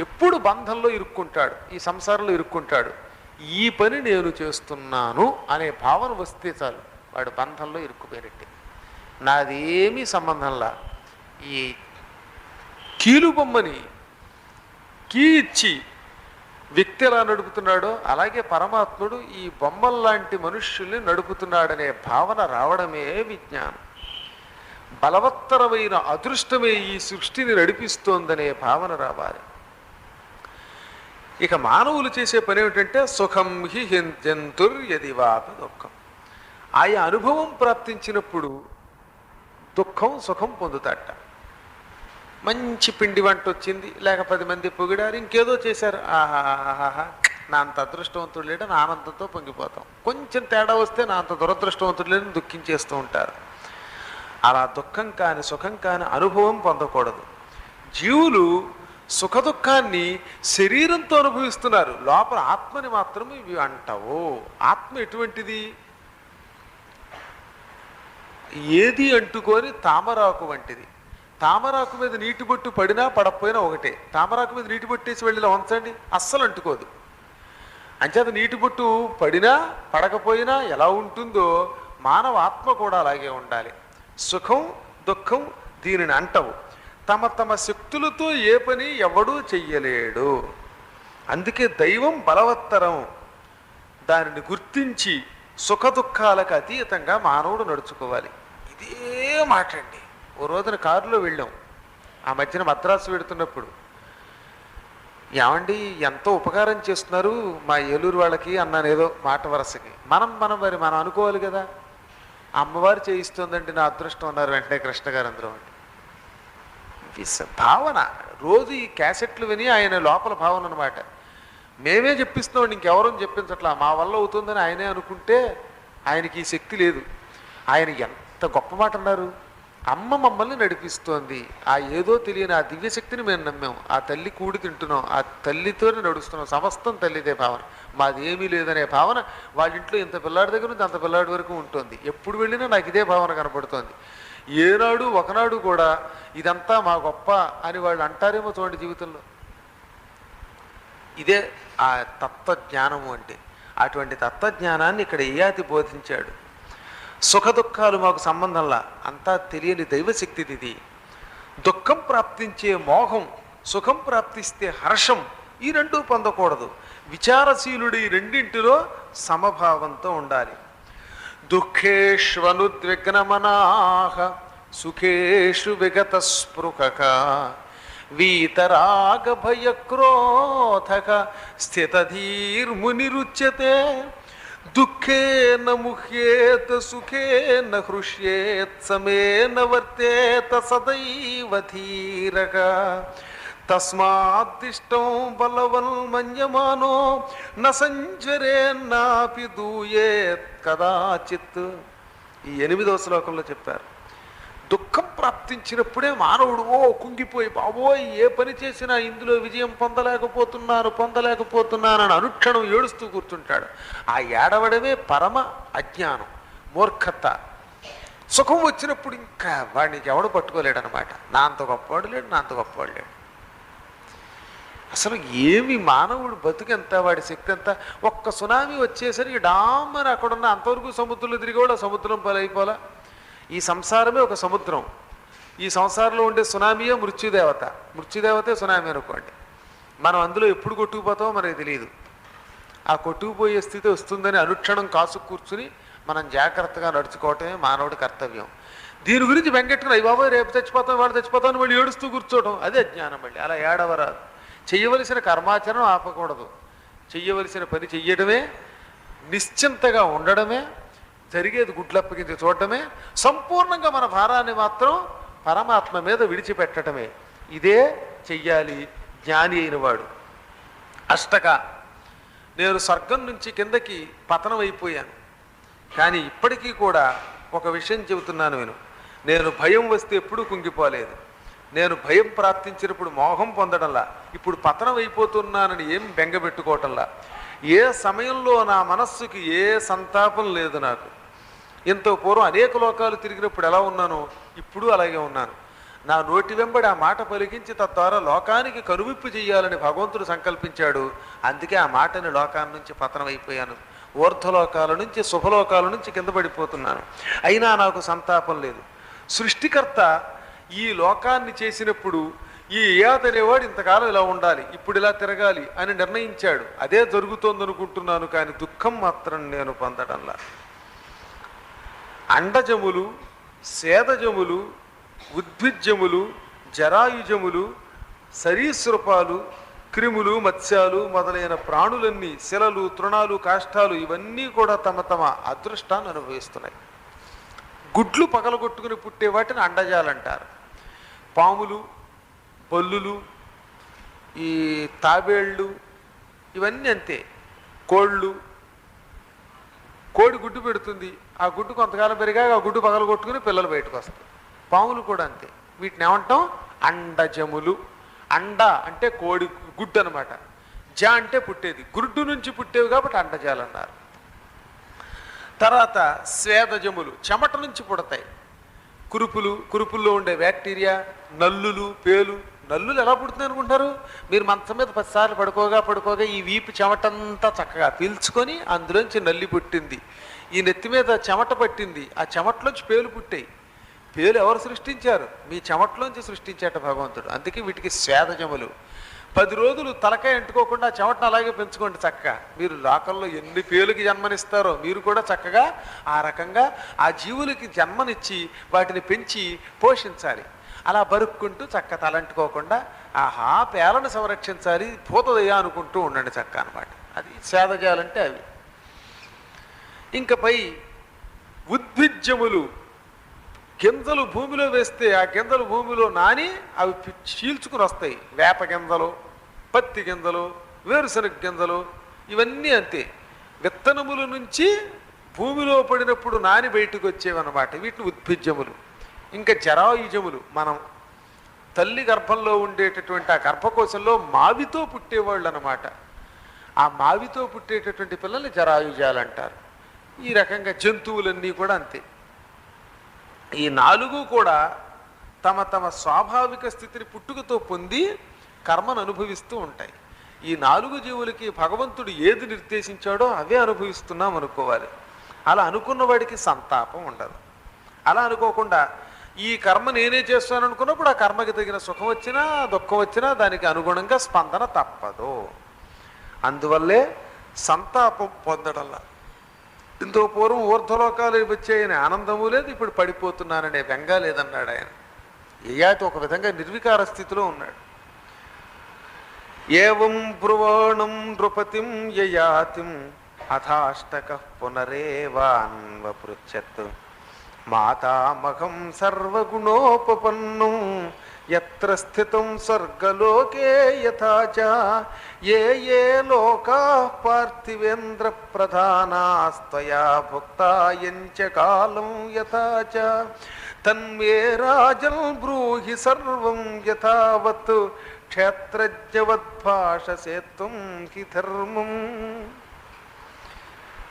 ఎప్పుడు బంధంలో ఇరుక్కుంటాడు, ఈ సంసారంలో ఇరుక్కుంటాడు. ఈ పని నేను చేస్తున్నాను అనే భావన వస్తే చాలు వాడు బంధంలో ఇరుక్కుపోయినట్టే. నాదేమీ సంబంధంలా ఈ కీలు బొమ్మని కీ ఇచ్చి వ్యక్తి ఎలా నడుపుతున్నాడో అలాగే పరమాత్ముడు ఈ బొమ్మల్లాంటి మనుష్యుల్ని నడుపుతున్నాడనే భావన రావడమే విజ్ఞానం. బలవత్తరమైన అదృష్టమే ఈ సృష్టిని నడిపిస్తోందనే భావన రావాలి. ఇక మానవులు చేసే పని ఏమిటంటే, సుఖం హి జంతుర్యది వాపి దుఃఖం. ఆయా అనుభవం ప్రాప్తించినప్పుడు దుఃఖం సుఖం పొందుతాట. మంచి పిండి వంట వచ్చింది, లేక 10 మంది పొగిడారు, ఇంకేదో చేశారు, ఆహాహాహా నా అంత అదృష్టవంతుడు లేడని ఆనందంతో పొంగిపోతాం. కొంచెం తేడా వస్తే నా అంత దురదృష్టవంతుడు లేదని దుఃఖించేస్తూ ఉంటారు. అలా దుఃఖం కాని సుఖం కాని అనుభవం పొందకూడదు. జీవులు సుఖదుఖాన్ని శరీరంతో అనుభవిస్తున్నారు, లోపల ఆత్మని మాత్రం ఇవి అంటావు. ఆత్మ ఎటువంటిది? ఏది అంటుకొని తామరాకు వంటిది. తామరాకు మీద నీటి బొట్టు పడినా పడకపోయినా ఒకటే. తామరాకు మీద నీటి బొట్టేసి వెళ్ళిలా ఉంచండి, అస్సలు అంటుకోదు. అంచేత నీటి బొట్టు పడినా పడకపోయినా ఎలా ఉంటుందో మానవ ఆత్మ కూడా అలాగే ఉండాలి. సుఖం దుఃఖం దీనిని అంటవు. తమ తమ శక్తులతో ఏ పని ఎవడూ చెయ్యలేడు. అందుకే దైవం బలవత్తరం. దానిని గుర్తించి సుఖదుఖాలకు అతీతంగా మానవుడు నడుచుకోవాలి. ఇదే మాటండి. ఓ రోజున కారులో వెళ్ళాం, ఆ మధ్యన మద్రాసు వెడుతున్నప్పుడు, ఏమండి ఎంతో ఉపకారం చేస్తున్నారు మా ఏలూరు వాళ్ళకి అన్నాను ఏదో మాట వరసకి. మనం అనుకోవాలి కదా, అమ్మవారు చేయిస్తుందండి నా అదృష్టం అన్నారు వెంటనే కృష్ణ గారు అందరూ. భావన రోజు ఈ క్యాసెట్లు విని ఆయన లోపల భావన అనమాట. మేమే చెప్పిస్తున్నాం, ఇంకెవరూ చెప్పించట్లా, మా వల్ల అవుతుందని ఆయనే అనుకుంటే ఆయనకి ఈ శక్తి లేదు. ఆయన ఎంత గొప్ప మాట అన్నారు, అమ్మ మమ్మల్ని నడిపిస్తోంది, ఆ ఏదో తెలియని ఆ దివ్యశక్తిని మేము నమ్మాము, ఆ తల్లి కూడి తింటున్నాం, ఆ తల్లితోనే నడుస్తున్నాం, సమస్తం తల్లిదే భావన, మాది ఏమీ లేదనే భావన వాళ్ళ ఇంట్లో ఇంత పిల్లాడి దగ్గర నుంచి అంత పిల్లాడి వరకు ఉంటుంది. ఎప్పుడు వెళ్ళినా నాకు ఇదే భావన కనపడుతోంది. ఏనాడు ఒకనాడు కూడా ఇదంతా మా గొప్ప అని వాళ్ళు అంటారేమో చూడండి జీవితంలో. ఇదే ఆ తత్వజ్ఞానము అంటే. అటువంటి తత్వజ్ఞానాన్ని ఇక్కడ ఏయాతి బోధించాడు. సుఖ దుఃఖాలు మాకు సంబంధంలా, అంతా తెలియని దైవశక్తిది ఇది. దుఃఖం ప్రాప్తించే మోహం, సుఖం ప్రాప్తిస్తే హర్షం, ఈ రెండూ పొందకూడదు. విచారశీలుడు ఈ రెండింటిలో సమభావంతో ఉండాలి. దుఃఖేష్వనుద్విగ్నమనాః సుఖేషు విగత స్పృహక వీతరాగ భయక్రోధక స్థితధీర్మునిరుచ్యతే దుఃఖేన ముహ్యేత సుఖేన హృష్యేత్ సమేన వర్తేత సదైవ ధీరక తస్మాద్దిష్టం బలవన్మన్యమానో న సంచరేన్నాపి దూయేత్ కదాచిత్. ఈ 8వ శ్లోకంలో చెప్పారు. దుఃఖం ప్రాప్తించినప్పుడే మానవుడు కుంగిపోయి, బాబోయ్ ఏ పని చేసినా ఇందులో విజయం పొందలేకపోతున్నానని అనుక్షణం ఏడుస్తూ కూర్చుంటాడు. ఆ ఏడవడమే పరమ అజ్ఞానం, మూర్ఖత. సుఖం వచ్చినప్పుడు ఇంకా వాడికి ఎవడు పట్టుకోలేడనమాట. నా అంత గొప్పవాడు లేడు, నా అంత గొప్పవాడు లేడు. అసలు ఏమి మానవుడు బతుకెంత, వాడి శక్తి ఎంత. ఒక్క సునామీ వచ్చేసరికి డామ్మని అక్కడున్న అంతవరకు సముద్రంలో తిరిగి కూడా సముద్రం పాలైపోలా. ఈ సంసారమే ఒక సముద్రం. ఈ సంసారంలో ఉండే సునామీయే మృత్యుదేవతే సునామీ అనుకోండి. మనం అందులో ఎప్పుడు కొట్టుకుపోతామో మనకి తెలియదు. ఆ కొట్టుకుపోయే స్థితి వస్తుందని అనుక్షణం కాసు కూర్చుని మనం జాగ్రత్తగా నడుచుకోవటమే మానవుడి కర్తవ్యం. దీని గురించి వెంకట్టుకుని అయ్యి బాబోయ్ రేపు చచ్చిపోతాం వాళ్ళు చచ్చిపోతామని మళ్ళీ ఏడుస్తూ కూర్చోవడం అదే అజ్ఞానం. మళ్ళీ అలా ఏడవరాదు. చెయ్యవలసిన కర్మాచరణ ఆపకూడదు. చెయ్యవలసిన పని చెయ్యడమే, నిశ్చింతగా ఉండడమే, జరిగేది గుడ్లప్పగించి చూడటమే, సంపూర్ణంగా మన భారాన్ని మాత్రం పరమాత్మ మీద విడిచిపెట్టడమే. ఇదే చెయ్యాలి జ్ఞాని అయినవాడు. అష్టక నేను స్వర్గం నుంచి కిందకి పతనం అయిపోయాను, కానీ ఇప్పటికీ కూడా ఒక విషయం చెబుతున్నాను విను. నేను భయం వస్తే ఎప్పుడూ కుంగిపోలేదు. నేను భయం ప్రాప్తించినప్పుడు మోహం పొందడంలా, ఇప్పుడు పతనం అయిపోతున్నానని ఏం బెంగపెట్టుకోవటంలా. ఏ సమయంలో నా మనస్సుకి ఏ సంతాపం లేదు. నాకు ఇంత పూర్వం అనేక లోకాలు తిరిగినప్పుడు ఎలా ఉన్నానో ఇప్పుడు అలాగే ఉన్నాను. నా నోటి వెంబడి ఆ మాట పలికించి తద్వారా లోకానికి కనువిప్పు చేయాలని భగవంతుడు సంకల్పించాడు. అందుకే ఆ మాటని లోకాల నుంచి పతనం అయిపోయాను. ఊర్ధ్వలోకాల నుంచి శుభలోకాల నుంచి కింద పడిపోతున్నాను. అయినా నాకు సంతాపం లేదు. సృష్టికర్త ఈ లోకాన్ని చేసినప్పుడు ఈ యయాతి అనేవాడు ఇంతకాలం ఇలా ఉండాలి, ఇప్పుడు ఇలా తిరగాలి అని నిర్ణయించాడు. అదే జరుగుతోందనుకుంటున్నాను, కానీ దుఃఖం మాత్రం నేను పొందడంలా. అండజములు, సేదజములు, ఉద్భిజ్యములు, జరాయుజములు, సరీసృపాలు, క్రిములు, మత్స్యాలు మొదలైన ప్రాణులన్నీ, శిలలు, తృణాలు, కాష్టాలు ఇవన్నీ కూడా తమ తమ అదృష్టాన్ని అనుభవిస్తున్నాయి. గుడ్లు పగలగొట్టుకుని పుట్టే వాటిని అండజాలంటారు. పాములు, బల్లులు, ఈ తాబేళ్ళు ఇవన్నీ అంతే. కోళ్ళు, కోడి గుడ్డు పెడుతుంది, ఆ గుడ్డు కొంతకాలం పెరిగాక ఆ గుడ్డు పగలగొట్టుకుని పిల్లలు బయటకు వస్తాయి. పాములు కూడా అంతే. వీటిని ఏమంటాం? అండజములు. అండ అంటే కోడి గుడ్డు అనమాట. జ అంటే పుట్టేది, గుడ్డు నుంచి పుట్టేవి కాబట్టి అండజాలు అన్నారు. తర్వాత స్వేదజములు, చెమట నుంచి పుడతాయి. కురుపులు, కురుపుల్లో ఉండే బ్యాక్టీరియా, నల్లులు, పేలు. నల్లులు ఎలా పుడుతుంది అనుకుంటారు? మీరు మంచం మీద 10 సార్లు పడుకోగా ఈ వీపు చెమటంతా చక్కగా పీల్చుకొని అందులోంచి నల్లి పుట్టింది. ఈ నెత్తి మీద చెమట పట్టింది, ఆ చెమటలోంచి పేలు పుట్టాయి. పేలు ఎవరు సృష్టించారు? మీ చెమటలోంచి సృష్టించాట భగవంతుడు. అందుకే వీటికి స్వేదజములు. 10 రోజులు తలకాయ ఎంటుకోకుండా చెమటను అలాగే పెంచుకోండి చక్కగా. మీరు లోకంలో ఎన్ని పేలుకి జన్మనిస్తారో మీరు కూడా చక్కగా ఆ రకంగా ఆ జీవులకి జన్మనిచ్చి వాటిని పెంచి పోషించాలి. అలా బరుక్కుంటూ చక్క తలంటుకోకుండా ఆహా పేలను సంరక్షించాలి, పోతదయ్యా అనుకుంటూ ఉండండి చక్క అనమాట. అది సేదజాలంటే అవి. ఇంకపై ఉద్భిజ్యములు, గింజలు భూమిలో వేస్తే ఆ గింజలు భూమిలో నాని అవి చీల్చుకుని వస్తాయి. వేప గింజలు, పత్తి గింజలు, వేరుశనగ గింజలు ఇవన్నీ అంతే. విత్తనముల నుంచి భూమిలో పడినప్పుడు నాని బయటకు వచ్చేవన్నమాట. వీటిని ఉద్భిజ్యములు. ఇంకా జరాయుజములు, మనం తల్లి గర్భంలో ఉండేటటువంటి ఆ గర్భకోశంలో మావితో పుట్టేవాళ్ళు అన్నమాట. ఆ మావితో పుట్టేటటువంటి పిల్లల్ని జరాయుజాలు అంటారు. ఈ రకంగా జంతువులన్నీ కూడా అంతే. ఈ 4 కూడా తమ తమ స్వాభావిక స్థితిని పుట్టుకతో పొంది కర్మను అనుభవిస్తూ ఉంటాయి. ఈ 4 జీవులకి భగవంతుడు ఏది నిర్దేశించాడో అవే అనుభవిస్తున్నాం అనుకోవాలి. అలా అనుకున్న వాడికి సంతాపం ఉండదు. అలా అనుకోకుండా ఈ కర్మ నేనే చేస్తాను అనుకున్నప్పుడు ఆ కర్మకి తగిన సుఖం వచ్చినా దుఃఖం వచ్చినా దానికి అనుగుణంగా స్పందన తప్పదు. అందువల్లే సంతాపం పొందడంలా. ఇంతో పూర్వం ఊర్ధ్వలోకాలు వచ్చాయని ఆనందము లేదు, ఇప్పుడు పడిపోతున్నాననే బెంగ లేదన్నాడు ఆయన. యయాతి ఒక విధంగా నిర్వికార స్థితిలో ఉన్నాడు. ఏవం బ్రువాణం నృపతిం యయాతిం అథాష్టక పునరేవాన్వపృచ్ఛత్ మాతామహం సర్వగుణోపపన్నం యత్ర స్థితం స్వర్గలోకే యథా చ ఏ ఏ లోకా పార్థివేంద్ర ప్రధానాస్త్వయా భుక్తాయంచ కాలం యథా చ తన్మే రాజన్ బ్రూహి సర్వం యథావత్ క్షేత్రజ్ఞవద్భాషసేత్వం హి ధర్మం.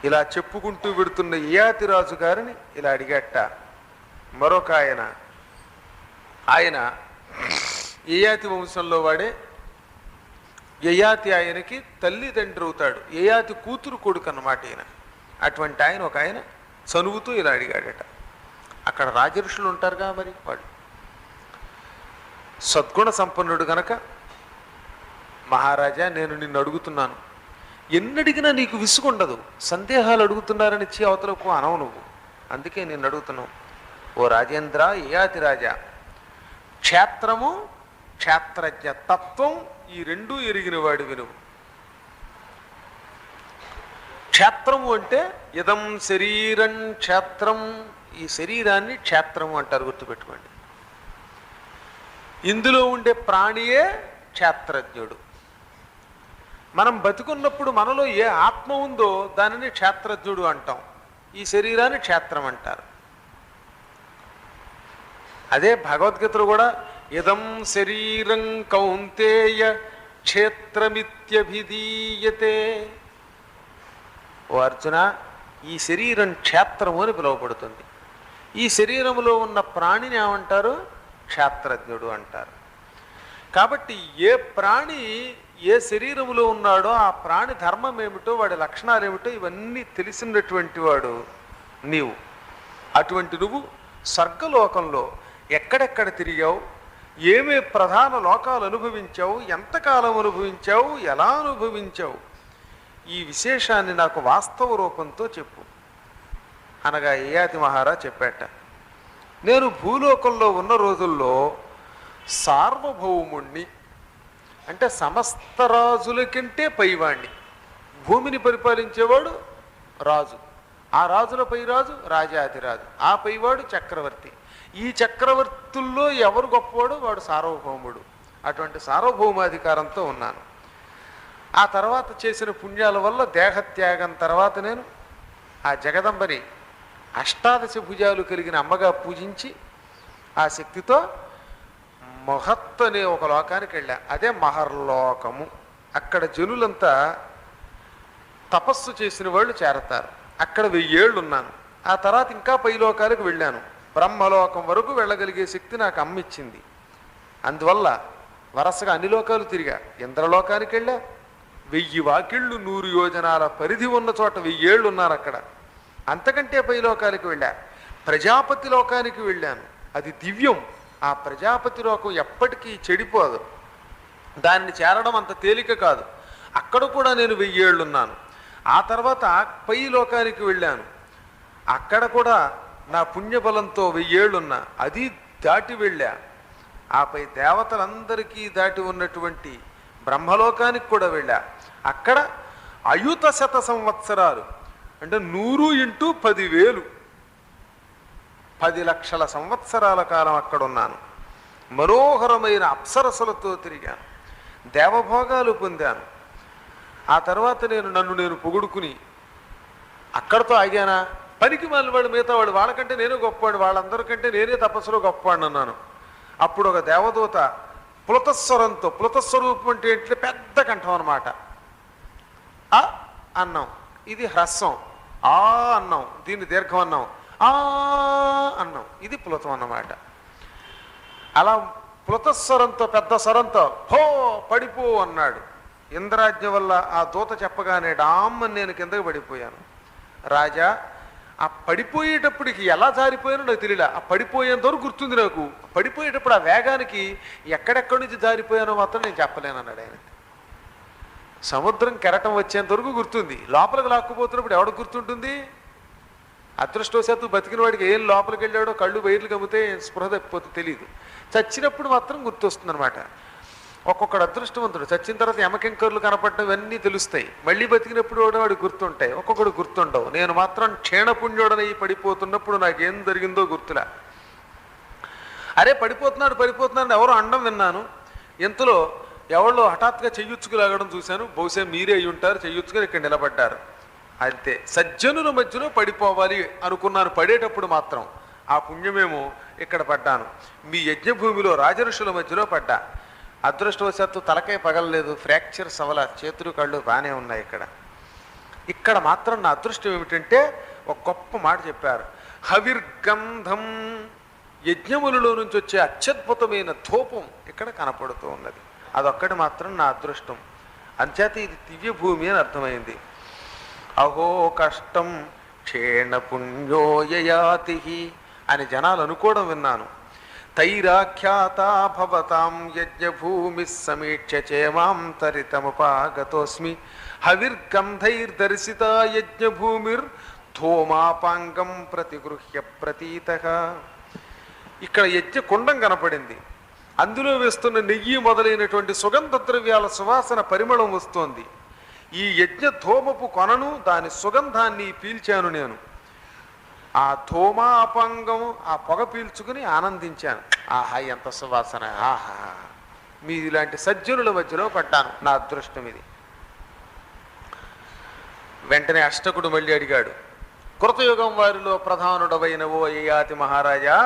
ఇలా చెప్పుకుంటూ పెడుతున్న యయాతి రాజు గారిని ఇలా అడిగట్ట మరొక ఆయన యయాతి వంశంలో వాడే. యయాతి ఆయనకి తల్లిదండ్రి అవుతాడు. యయాతి కూతురు కొడుకు అన్నమాట ఈయన. అటువంటి ఆయన ఒక ఆయన చనువుతూ ఇలా అడిగాడట. అక్కడ రాజఋషులు ఉంటారుగా, మరి వాడు సద్గుణ సంపన్నుడు గనక మహారాజా నేను నిన్ను అడుగుతున్నాను, ఎన్నడిగినా నీకు విసుగుండదు, సందేహాలు అడుగుతున్నారని ఇచ్చి అవతలకు అనవు నువ్వు, అందుకే నిన్ను అడుగుతున్నావు. ఓ రాజేంద్ర, యయాతి రాజా, క్షేత్రము క్షేత్రజ్ఞ తత్వం ఈ రెండూ ఎరిగిన వాడివి నువ్వు. క్షేత్రము అంటే ఇదం శరీరం క్షేత్రం, ఈ శరీరాన్ని క్షేత్రము అంటారు, గుర్తుపెట్టుకోండి. ఇందులో ఉండే ప్రాణియే క్షేత్రజ్ఞుడు. మనం బతికున్నప్పుడు మనలో ఏ ఆత్మ ఉందో దానిని క్షేత్రజ్ఞుడు అంటాం, ఈ శరీరాన్ని క్షేత్రం అంటారు. అదే భగవద్గీతలో కూడా ఇదం శరీరం కౌంతేయ క్షేత్రమిత్యభిధీయతే. ఓ అర్జున, ఈ శరీరం క్షేత్రము అని పిలువబడుతుంది. ఈ శరీరంలో ఉన్న ప్రాణిని ఏమంటారు? క్షేత్రజ్ఞుడు అంటారు. కాబట్టి ఏ ప్రాణి ఏ శరీరములో ఉన్నాడో ఆ ప్రాణి ధర్మం ఏమిటో, వాడి లక్షణాలు ఏమిటో ఇవన్నీ తెలిసినటువంటి వాడు నీవు. అటువంటి నువ్వు స్వర్గలోకంలో ఎక్కడెక్కడ తిరిగావు, ఏమే ప్రధాన లోకాలు అనుభవించావు, ఎంతకాలం అనుభవించావు, ఎలా అనుభవించావు, ఈ విశేషాన్ని నాకు వాస్తవ రూపంతో చెప్పు అనగా యయాతి మహారాజ్ చెప్పాట. నేను భూలోకంలో ఉన్న రోజుల్లో సార్వభౌముణ్ణి, అంటే సమస్త రాజుల కంటే పైవాణ్ణి. భూమిని పరిపాలించేవాడు రాజు, ఆ రాజుల పై రాజు రాజాధిరాజు, ఆ పైవాడు చక్రవర్తి. ఈ చక్రవర్తుల్లో ఎవరు గొప్పవాడు? వాడు సార్వభౌముడు. అటువంటి సార్వభౌమాధికారంతో ఉన్నాను. ఆ తర్వాత చేసిన పుణ్యాల వల్ల దేహత్యాగం తర్వాత నేను ఆ జగదంబని అష్టాదశ భుజాలు కలిగిన అమ్మగా పూజించి ఆ శక్తితో మహత్ అనే ఒక లోకానికి వెళ్ళా. అదే మహర్లోకము. అక్కడ జనులంతా తపస్సు చేసిన వాళ్ళు చేరతారు. అక్కడ 1000 ఏళ్ళు ఉన్నాను. ఆ తర్వాత ఇంకా పై లోకాలకు వెళ్ళాను. బ్రహ్మలోకం వరకు వెళ్ళగలిగే శక్తి నాకు అమ్మ ఇచ్చింది. అందువల్ల వరుసగా అన్ని లోకాలు తిరిగా. ఇంద్రలోకానికి వెళ్ళా, 1000 వాకిళ్ళు 100 యోజనాల పరిధి ఉన్న చోట 1000 ఏళ్ళు ఉన్నారు అక్కడ. అంతకంటే పై లోకాలకు వెళ్ళా. ప్రజాపతి లోకానికి వెళ్ళాను, అది దివ్యం. ఆ ప్రజాపతి లోకం ఎప్పటికీ చెడిపోదు, దాన్ని చేరడం అంత తేలిక కాదు. అక్కడ కూడా నేను 1000 ఏళ్ళు ఉన్నాను. ఆ తర్వాత పై లోకానికి వెళ్ళాను, అక్కడ కూడా నా పుణ్యబలంతో 1000 ఏళ్ళున్నా, అది దాటి వెళ్ళా. ఆపై దేవతలందరికీ దాటి ఉన్నటువంటి బ్రహ్మలోకానికి కూడా వెళ్ళా. అక్కడ అయుత 100 సంవత్సరాలు, అంటే 100 × 10,000, 10 లక్షల సంవత్సరాల కాలం అక్కడ ఉన్నాను. మనోహరమైన అప్సరసలతో తిరిగాను, దేవభోగాలు పొందాను. ఆ తర్వాత నన్ను నేను పొగుడుకుని అక్కడతో ఆగానా? పనికి మళ్ళీ వాడు మిగతా వాడు వాళ్ళకంటే నేనే గొప్పవాడు, వాళ్ళందరికంటే నేనే తపస్సులో గొప్పవాడు అన్నాను. అప్పుడు ఒక దేవదూత ప్లుతస్వరంతో, ప్లుతస్వరూపం అంటే ఏంటంటే పెద్ద కంఠం అన్నమాట. ఆ అన్నాం, ఇది హ్రస్వం. ఆ అన్నాం, దీన్ని దీర్ఘం అన్నాం. ఆ అన్నాం, ఇది ప్లుతం అన్నమాట. అలా ప్లుతస్వరంతో, పెద్ద స్వరంతో హో పడిపో అన్నాడు. ఇంద్రాజ్ఞ వల్ల ఆ దూత చెప్పగానే డామ్మని నేను కిందకి పడిపోయాను. రాజా, ఆ పడిపోయేటప్పటికి ఎలా జారిపోయానో నాకు తెలియలే. ఆ పడిపోయేంతవరకు గుర్తుంది నాకు. పడిపోయేటప్పుడు ఆ వేగానికి ఎక్కడెక్కడి నుంచి జారిపోయానో మాత్రం నేను చెప్పలేను అన్నాడు ఆయన. సముద్రం కెరటం వచ్చేంతవరకు గుర్తుంది, లోపలికి లాక్కుపోతున్నప్పుడు ఎవరికి గుర్తుంటుంది? అదృష్టవశాత్తు బతికిన వాడికి ఏం లోపలికి వెళ్ళాడో కళ్ళు బయర్లు కమ్మితే స్పృహ తప్పిపోతే తెలియదు. చచ్చినప్పుడు మాత్రం గుర్తొస్తుంది అనమాట. ఒక్కొక్కడు అదృష్టవంతుడు, చచ్చిన తర్వాత యమకింకర్లు కనపడడం ఇవన్నీ తెలుస్తాయి. మళ్ళీ బతికినప్పుడు కూడా వాడు గుర్తుంటాయి, ఒక్కొక్కడు గుర్తుండవు. నేను మాత్రం క్షీణపుణ్యుడనై పడిపోతున్నప్పుడు నాకేం జరిగిందో గుర్తులా. అరే పడిపోతున్నాడు ఎవరో అండం విన్నాను. ఇంతలో ఎవరో హఠాత్తుగా చెయ్యుచ్చుకు లాగడం చూశాను. బహుశా మీరే అయి ఉంటారు, చెయ్యుచ్చుకొని ఇక్కడ నిలబడ్డారు. అంతే, సజ్జనుల మధ్యలో పడిపోవాలి అనుకున్నాను. పడేటప్పుడు మాత్రం ఆ పుణ్యమేమో ఇక్కడ పడ్డాను. మీ యజ్ఞభూమిలో రాజఋషుల మధ్యలో పడ్డా. అదృష్టవశాత్తు తలకాయ పగలలేదు, ఫ్రాక్చర్స్ అవ్వల, చేతులు కళ్ళు బాగానే ఉన్నాయి. ఇక్కడ మాత్రం నా అదృష్టం ఏమిటంటే ఒక గొప్ప మాట చెప్పారు. హవిర్గంధం, యజ్ఞములలో నుంచి వచ్చే అత్యద్భుతమైన ధూపం ఇక్కడ కనపడుతూ ఉన్నది. అదొక్కటి మాత్రం నా అదృష్టం. అంచేత ఇది దివ్యభూమి అని అర్థమైంది. అహో కష్టం క్షేణ పుణ్యోయయాతి అని జనాలు అనుకోవడం విన్నాను. తైరాఖ్యాతా భవతాం యజ్ఞభూమి సమీక్ష్య చేమాం తరితముపాగతోస్మి హవిర్గంధైర్దర్శితా యజ్ఞభూమిర్ ధూమాపాంగం ప్రతిగృహ్య ప్రతీతః. ఇక్కడ యజ్ఞ కుండం కనపడింది, అందులో వేస్తున్న నెయ్యి మొదలైనటువంటి సుగంధ ద్రవ్యాల సువాసన పరిమళం వస్తోంది. ఈ యజ్ఞ ధూమపు కొనను దాని సుగంధాన్ని పీల్చాను నేను. ఆ ధూమాపంగం ఆ పొగ పీల్చుకుని ఆనందించాను. ఆహా ఎంత సువాసన, ఆహా మీ ఇలాంటి సజ్జనుల మధ్యలో పడ్డాను, నా అదృష్టం ఇది. వెంటనే అష్టకుడు మళ్ళీ అడిగాడు, కృతయుగం వారిలో ప్రధానుడవైన ఓ యయాతి మహారాజా,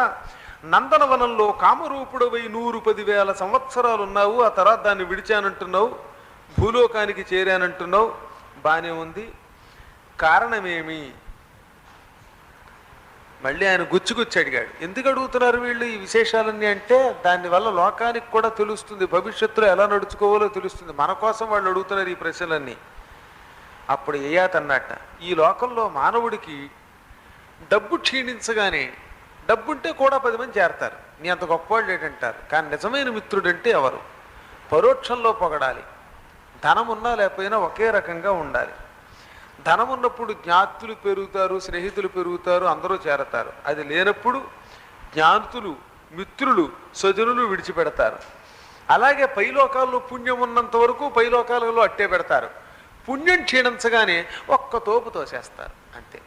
నందనవనంలో కామరూపుడవై 110,000 సంవత్సరాలు ఉన్నావు, ఆ తర్వాత దాన్ని విడిచానంటున్నావు, భూలోకానికి చేరానంటున్నావు, బానే ఉంది, కారణమేమి? మళ్ళీ ఆయన గుచ్చి అడిగాడు. ఎందుకు అడుగుతున్నారు వీళ్ళు ఈ విశేషాలన్నీ అంటే, దానివల్ల లోకానికి కూడా తెలుస్తుంది, భవిష్యత్తులో ఎలా నడుచుకోవాలో తెలుస్తుంది. మన కోసం వాళ్ళు అడుగుతున్నారు ఈ ప్రశ్నలన్నీ. అప్పుడు యయాతి అన్నట్ట, ఈ లోకంలో మానవుడికి డబ్బు క్షీణించగానే, డబ్బుంటే కూడా 10 మంది చేరతారు, నీ అంత గొప్పవాళ్ళు ఏంటంటారు. కానీ నిజమైన మిత్రుడంటే ఎవరు? పరోక్షంలో పొగడాలి. ధనం ఉన్నా లేకపోయినా ఒకే రకంగా ఉండాలి. ధనం ఉన్నప్పుడు జ్ఞాతులు పెరుగుతారు, స్నేహితులు పెరుగుతారు, అందరూ చేరతారు. అది లేనప్పుడు జ్ఞాతులు, మిత్రులు, స్వజనులు విడిచిపెడతారు. అలాగే పైలోకాల్లో పుణ్యం ఉన్నంత వరకు పైలోకాలలో అట్టే పెడతారు. పుణ్యం క్షీణించగానే ఒక్క తోపు తోసేస్తారు, అంతే.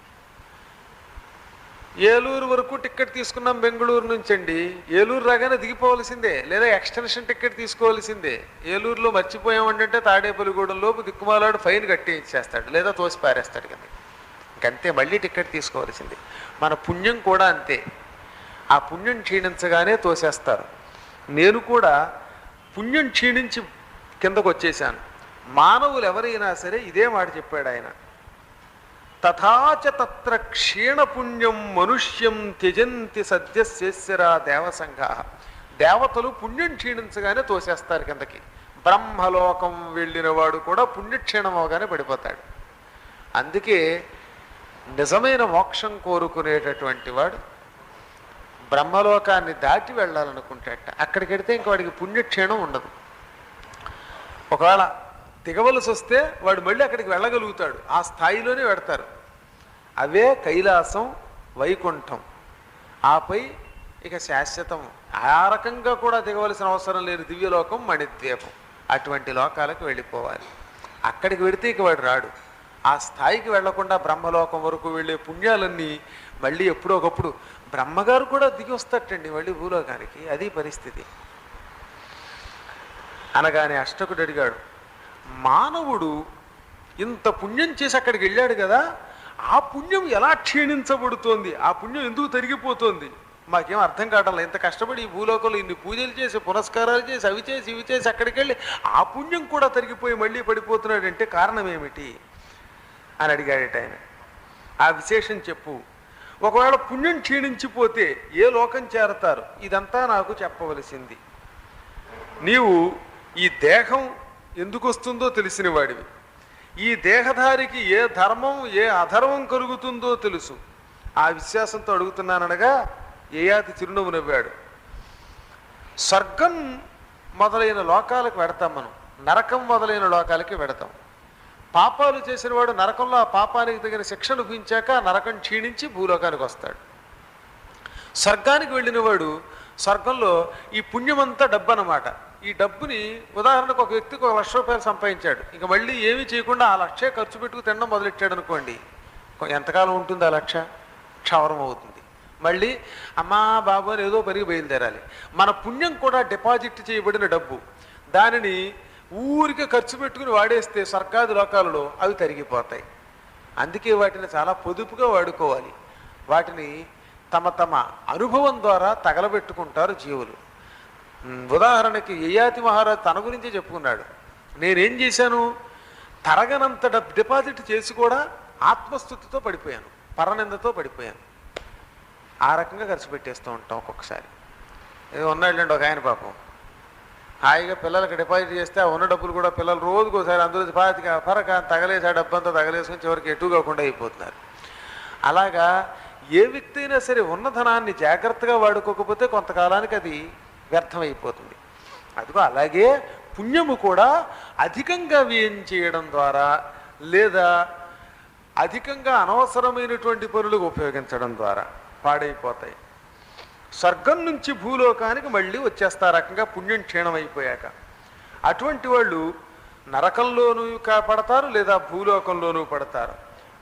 ఏలూరు వరకు టికెట్ తీసుకున్నాం బెంగళూరు నుంచి అండి, ఏలూరు రాగానే దిగిపోవలసిందే, లేదా ఎక్స్టెన్షన్ టికెట్ తీసుకోవాల్సిందే. ఏలూరులో మర్చిపోయామంటే తాడేపల్లిగూడెం లోపు దిక్కుమాలాడు ఫైన్ కట్టి ఇచ్చేస్తాడు, లేదా తోసి పారేస్తాడు కదా, ఇంకంతే, మళ్ళీ టికెట్ తీసుకోవాల్సిందే. మన పుణ్యం కూడా అంతే, ఆ పుణ్యం క్షీణించగానే తోసేస్తారు. నేను కూడా పుణ్యం క్షీణించి కిందకు వచ్చేసాను. మానవులు ఎవరైనా సరే ఇదే మాట చెప్పాడు ఆయన. తథాచ తత్ర క్షీణపుణ్యం మనుష్యం త్యజంతి సద్యశేశ్వరా దేవసంఘా. దేవతలు పుణ్యం క్షీణించగానే తోసేస్తారు కిందకి. బ్రహ్మలోకం వెళ్ళిన వాడు కూడా పుణ్యక్షీణం అవగానే పడిపోతాడు. అందుకే నిజమైన మోక్షం కోరుకునేటటువంటి వాడు బ్రహ్మలోకాన్ని దాటి వెళ్ళాలనుకుంటాట. అక్కడికి వెడితే ఇంక వాడికి పుణ్యక్షీణం ఉండదు. ఒకవేళ దిగవలసి వస్తే వాడు మళ్ళీ అక్కడికి వెళ్ళగలుగుతాడు, ఆ స్థాయిలోనే పెడతారు. అవే కైలాసం, వైకుంఠం, ఆపై ఇక శాశ్వతం. ఆ రకంగా కూడా దిగవలసిన అవసరం లేని దివ్యలోకం మణిద్వీపం. అటువంటి లోకాలకు వెళ్ళిపోవాలి. అక్కడికి వెడితే ఇక వాడు రాడు. ఆ స్థాయికి వెళ్లకుండా బ్రహ్మలోకం వరకు వెళ్ళే పుణ్యాలన్నీ మళ్ళీ ఎప్పుడో ఒకప్పుడు బ్రహ్మగారు కూడా దిగి వస్తాటండి మళ్ళీ భూలోకానికి. అది పరిస్థితి. అనగానే అష్టకుడు అడిగాడు, మానవుడు ఇంత పుణ్యం చేసి అక్కడికి వెళ్ళాడు కదా, ఆ పుణ్యం ఎలా క్షీణించబడుతోంది, ఆ పుణ్యం ఎందుకు తరిగిపోతుంది? మాకేం అర్థం కావట్లేదు. ఇంత కష్టపడి ఈ భూలోకంలో ఇన్ని పూజలు చేసి, పునస్కారాలు చేసి, అవి చేసి ఇవి చేసి అక్కడికి వెళ్ళి ఆ పుణ్యం కూడా తరిగిపోయి మళ్ళీ పడిపోతున్నాడంటే కారణం ఏమిటి అని అడిగాడట ఆయన. ఆ విశేషం చెప్పు. ఒకవేళ పుణ్యం క్షీణించిపోతే ఏ లోకం చేరతారు, ఇదంతా నాకు చెప్పవలసింది. నీవు ఈ దేహం ఎందుకు వస్తుందో తెలిసిన వాడివి. ఈ దేహధారికి ఏ ధర్మం ఏ అధర్మం కలుగుతుందో తెలుసు. ఆ విశ్వాసంతో అడుగుతున్నాననగా యయాతి చిరునవ్వు నవ్వాడు. స్వర్గం మొదలైన లోకాలకు వెడతాం మనం, నరకం మొదలైన లోకాలకి వెడతాం. పాపాలు చేసిన వాడు నరకంలో ఆ పాపానికి తగిన శిక్షను భూయించాక నరకం క్షీణించి భూలోకానికి వస్తాడు. స్వర్గానికి వెళ్ళిన వాడు స్వర్గంలో ఈ పుణ్యమంతా డబ్బు అన్నమాట. ఈ డబ్బుని ఉదాహరణకు ఒక వ్యక్తికి 1,00,000 రూపాయలు సంపాదించాడు, ఇంకా మళ్ళీ ఏమీ చేయకుండా ఆ 1,00,000 ఖర్చు పెట్టుకు తినడం మొదలెట్టాడు అనుకోండి. ఎంతకాలం ఉంటుంది ఆ 1,00,000? క్షవరం అవుతుంది. మళ్ళీ అమ్మా బాబు అని ఏదో పనికి బయలుదేరాలి. మన పుణ్యం కూడా డిపాజిట్ చేయబడిన డబ్బు, దానిని ఊరికే ఖర్చు పెట్టుకుని వాడేస్తే స్వర్గాది లోకాలలో అవి తరిగిపోతాయి. అందుకే వాటిని చాలా పొదుపుగా వాడుకోవాలి. వాటిని తమ తమ అనుభవం ద్వారా తగలబెట్టుకుంటారు జీవులు. ఉదాహరణకి యయాతి మహారాజు తన గురించే చెప్పుకున్నాడు. నేనేం చేశాను, తరగనంత డిపాజిట్ చేసి కూడా ఆత్మస్థుతితో పడిపోయాను, పరనిందతో పడిపోయాను. ఆ రకంగా ఖర్చు పెట్టేస్తూ ఉంటాం ఒక్కొక్కసారి. ఏదో ఉన్నాళ్ళండి ఒక ఆయన పాపం హాయిగా పిల్లలకి డిపాజిట్ చేస్తే ఆ ఉన్న డబ్బులు కూడా పిల్లలు రోజుకోసారి అందులో పరక తగలేసి ఆ డబ్బంతా తగలేసుకొని చివరికి ఎటు కాకుండా అయిపోతున్నారు. అలాగా ఏ వ్యక్తి అయినా సరే ఉన్న ధనాన్ని జాగ్రత్తగా వాడుకోకపోతే కొంతకాలానికి అది వ్యర్థమైపోతుంది. అదిగో అలాగే పుణ్యము కూడా అధికంగా వ్యయం చేయడం ద్వారా లేదా అధికంగా అనవసరమైనటువంటి పనులకు ఉపయోగించడం ద్వారా పాడైపోతాయి. స్వర్గం నుంచి భూలోకానికి మళ్ళీ వచ్చేస్తారు రకంగా పుణ్యం క్షీణమైపోయాక. అటువంటి వాళ్ళు నరకంలోనూ పడతారు లేదా భూలోకంలోనూ పడతారు.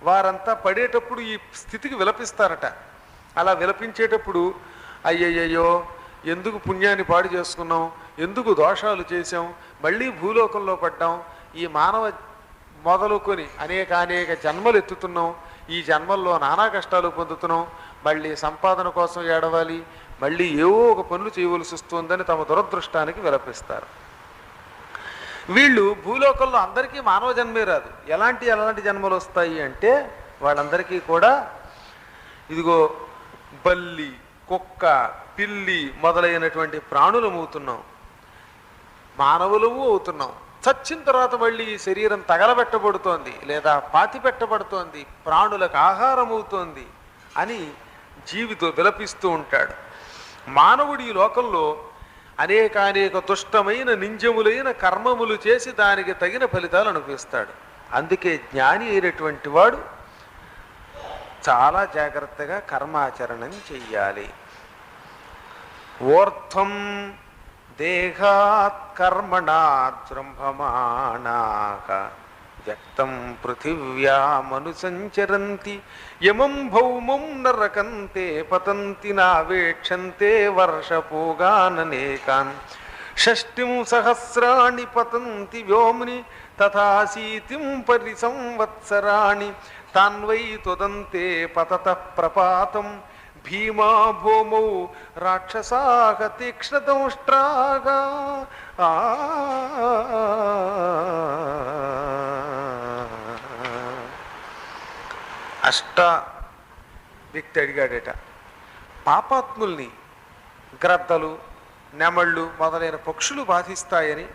వారంతా పడేటప్పుడు ఈ స్థితికి విలపిస్తారట. అలా విలపించేటప్పుడు అయ్యయ్యో ఎందుకు పుణ్యాన్ని పాడు చేసుకున్నాం, ఎందుకు దోషాలు చేసాం, మళ్ళీ భూలోకంలో పడ్డాం, ఈ మానవ మొదలుకొని అనేక జన్మలు ఎత్తుతున్నాం, ఈ జన్మల్లో నానా కష్టాలు పొందుతున్నాం, మళ్ళీ సంపాదన కోసం ఏడవాలి, మళ్ళీ ఏవో ఒక పనులు చేయవలసి వస్తుందని తమ దురదృష్టానికి విలపిస్తారు. వీళ్ళు భూలోకంలో అందరికీ మానవ జన్మే రాదు. ఎలాంటి జన్మలు వస్తాయి అంటే వాళ్ళందరికీ కూడా ఇదిగో బల్లి, కుక్క, పిల్లి మొదలైనటువంటి ప్రాణులము అవుతున్నాం, మానవులము అవుతున్నాం. చచ్చిన తర్వాత మళ్ళీ ఈ శరీరం తగలబెట్టబడుతోంది లేదా పాతి పెట్టబడుతోంది, ప్రాణులకు ఆహారం అవుతోంది అని జీవితో విలపిస్తూ ఉంటాడు. మానవుడి ఈ లోకంలో అనేక దుష్టమైన నింజములైన కర్మములు చేసి దానికి తగిన ఫలితాలు అనుభవిస్తాడు. అందుకే జ్ఞాని అయినటువంటి వాడు చాలా జాగ్రత్తగా కర్మాచరణం చెయ్యాలి. ఓర్థం దేహాత్ కర్మణాత్ బ్రహ్మమాణాః వ్యక్తం పృథివ్యామనుసంచరంతి యమం భౌమం నరకంతే పతంతి నావేక్షంతే వర్షపూగాననేకాన్ షష్టిం సహస్రాణి పతంతి వ్యోమ్ని తథాశీతిం పరిసంవత్సరాణి తాన్వై తుదంతే పతతః ప్రపాతం భీమా భూమౌ రాక్షసాః తీక్ష్ణదంష్ట్రాగా. అష్ట వ్యక్తి అడిగాడట, పాపాత్ముల్ని గ్రద్దలు, నెమళ్ళు మొదలైన పక్షులు బాధిస్తాయని,